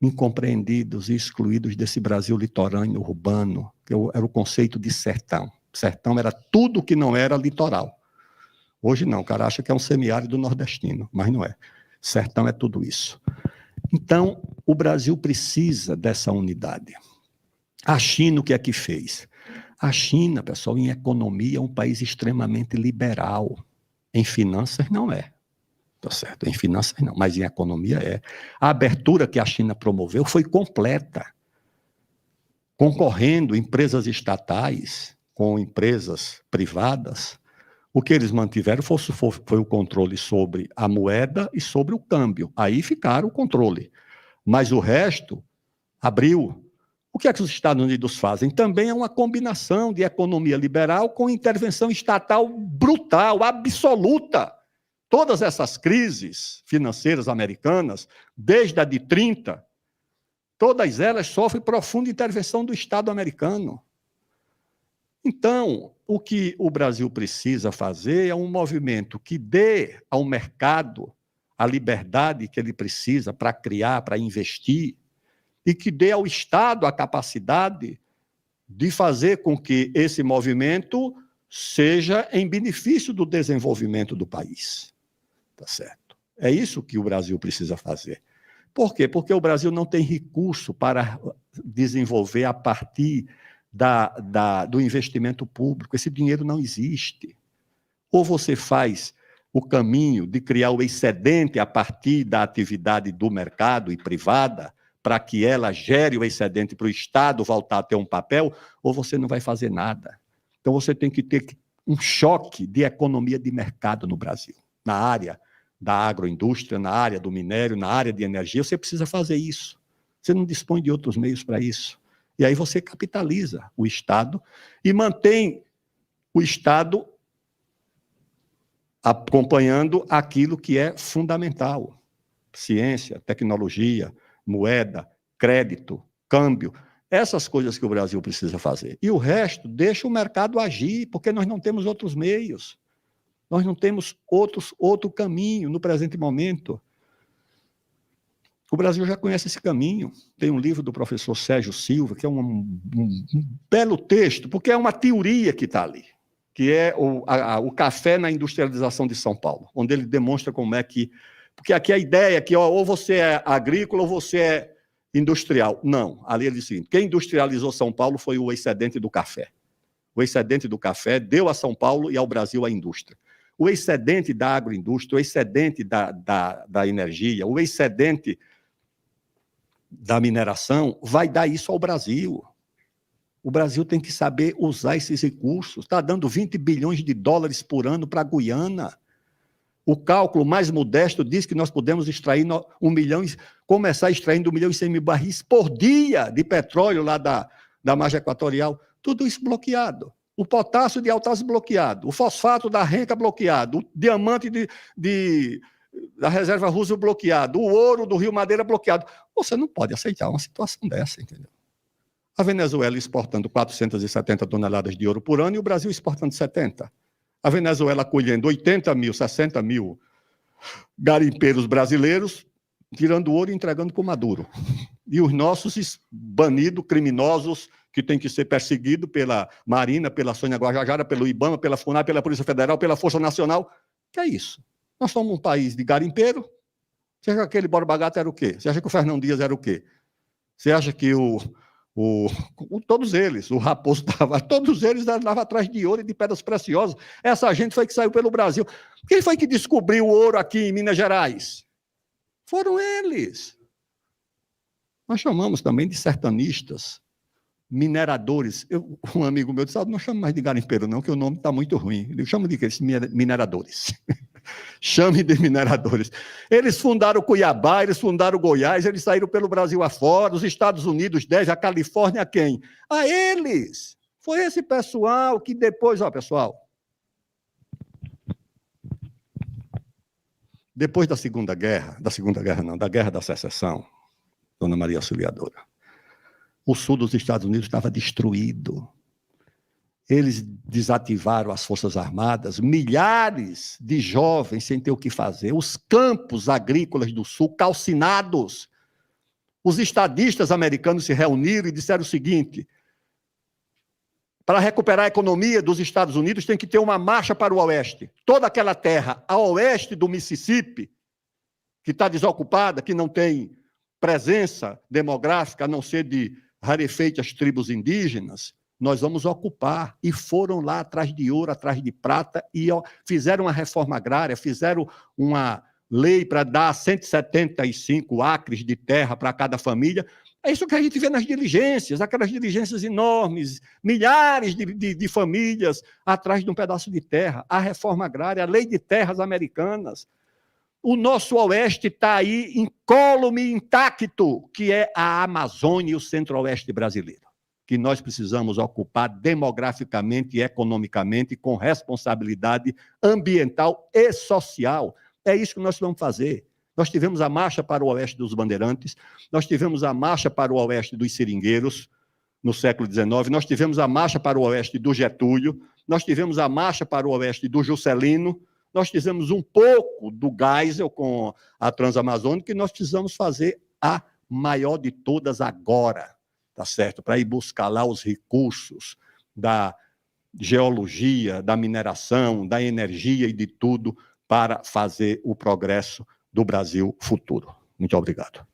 incompreendidos e excluídos desse Brasil litorâneo urbano, que era o conceito de sertão. Sertão era tudo que não era litoral. Hoje não, o cara acha que é um semiárido nordestino, mas não é. Sertão é tudo isso. Então, o Brasil precisa dessa unidade. A China, o que é que fez? A China, pessoal, em economia, é um país extremamente liberal. Em finanças não é. Tá certo? Em finanças não, mas em economia é. A abertura que a China promoveu foi completa, concorrendo empresas estatais com empresas privadas. O que eles mantiveram foi o controle sobre a moeda e sobre o câmbio. Aí ficaram o controle. Mas o resto abriu. O que é que os Estados Unidos fazem? Também é uma combinação de economia liberal com intervenção estatal brutal, absoluta. Todas essas crises financeiras americanas, desde a de 30, todas elas sofrem profunda intervenção do Estado americano. Então, o que o Brasil precisa fazer é um movimento que dê ao mercado a liberdade que ele precisa para criar, para investir, e que dê ao Estado a capacidade de fazer com que esse movimento seja em benefício do desenvolvimento do país. Tá certo? É isso que o Brasil precisa fazer. Por quê? Porque o Brasil não tem recurso para desenvolver a partir do investimento público. Esse dinheiro não existe. Ou você faz o caminho de criar o excedente a partir da atividade do mercado e privada, para que ela gere o excedente para o Estado voltar a ter um papel, ou você não vai fazer nada. Então você tem que ter um choque de economia de mercado no Brasil, na área da agroindústria, na área do minério, na área de energia. Você precisa fazer isso. Você não dispõe de outros meios para isso. E aí você capitaliza o Estado e mantém o Estado acompanhando aquilo que é fundamental: ciência, tecnologia, moeda, crédito, câmbio, essas coisas que o Brasil precisa fazer. E o resto, deixa o mercado agir, porque nós não temos outros meios, nós não temos outro caminho no presente momento. O Brasil já conhece esse caminho. Tem um livro do professor Sérgio Silva, que é um belo texto, porque é uma teoria que está ali, que é o café na industrialização de São Paulo, onde ele demonstra como é que... Porque aqui a ideia é que ou você é agrícola ou você é industrial. Não, ali ele diz o seguinte: quem industrializou São Paulo foi o excedente do café. O excedente do café deu a São Paulo e ao Brasil a indústria. O excedente da agroindústria, o excedente da energia, o excedente da mineração vai dar isso ao Brasil. O Brasil tem que saber usar esses recursos. Está dando 20 bilhões de dólares por ano para a Guiana. O cálculo mais modesto diz que nós podemos extrair 1 milhão, começar extraindo 1.100.000 barris por dia de petróleo lá da margem equatorial. Tudo isso bloqueado. O potássio de Altaz bloqueado, o fosfato da Renca bloqueado, o diamante da reserva Roosevelt bloqueado, o ouro do Rio Madeira bloqueado. Você não pode aceitar uma situação dessa, entendeu? A Venezuela exportando 470 toneladas de ouro por ano e o Brasil exportando 70. A Venezuela colhendo 80 mil, 60 mil garimpeiros brasileiros, tirando ouro e entregando para o Maduro. E os nossos banidos, criminosos, que têm que ser perseguidos pela Marinha, pela Sônia Guajajara, pelo IBAMA, pela FUNAI, pela Polícia Federal, pela Força Nacional. Que é isso? Nós somos um país de garimpeiro. Você acha que aquele Borba Gato era o quê? Você acha que o Fernão Dias era o quê? Você acha que todos eles, o Raposo estava, todos eles andavam atrás de ouro e de pedras preciosas. Essa gente foi que saiu pelo Brasil. Quem foi que descobriu o ouro aqui em Minas Gerais? Foram eles. Nós chamamos também de sertanistas, mineradores. Um amigo meu disse: não chamo mais de garimpeiro não, que o nome está muito ruim. Eu chamo de mineradores. Chame de mineradores. Eles fundaram Cuiabá, eles fundaram Goiás, eles saíram pelo Brasil afora, os Estados Unidos 10, a Califórnia a quem? A eles. Foi esse pessoal que depois, pessoal, depois da Guerra da Secessão, Dona Maria Auxiliadora, o sul dos Estados Unidos estava destruído. Eles desativaram as Forças Armadas, milhares de jovens sem ter o que fazer, os campos agrícolas do Sul calcinados. Os estadistas americanos se reuniram e disseram o seguinte: para recuperar a economia dos Estados Unidos tem que ter uma marcha para o oeste. Toda aquela terra a oeste do Mississippi, que está desocupada, que não tem presença demográfica, a não ser de rarefeitas tribos indígenas, nós vamos ocupar. E foram lá atrás de ouro, atrás de prata, e fizeram uma reforma agrária, fizeram uma lei para dar 175 acres de terra para cada família. É isso que a gente vê nas diligências, aquelas diligências enormes, milhares de famílias atrás de um pedaço de terra. A reforma agrária, a lei de terras americanas. O nosso oeste está aí incólume, intacto, que é a Amazônia e o centro-oeste brasileiro, que nós precisamos ocupar demograficamente e economicamente, com responsabilidade ambiental e social. É isso que nós vamos fazer. Nós tivemos a marcha para o oeste dos Bandeirantes, nós tivemos a marcha para o oeste dos Seringueiros, no século XIX, nós tivemos a marcha para o oeste do Getúlio, nós tivemos a marcha para o oeste do Juscelino, nós fizemos um pouco do Geisel com a Transamazônica, e nós precisamos fazer a maior de todas agora, tá certo? Para ir buscar lá os recursos da geologia, da mineração, da energia e de tudo, para fazer o progresso do Brasil futuro. Muito obrigado.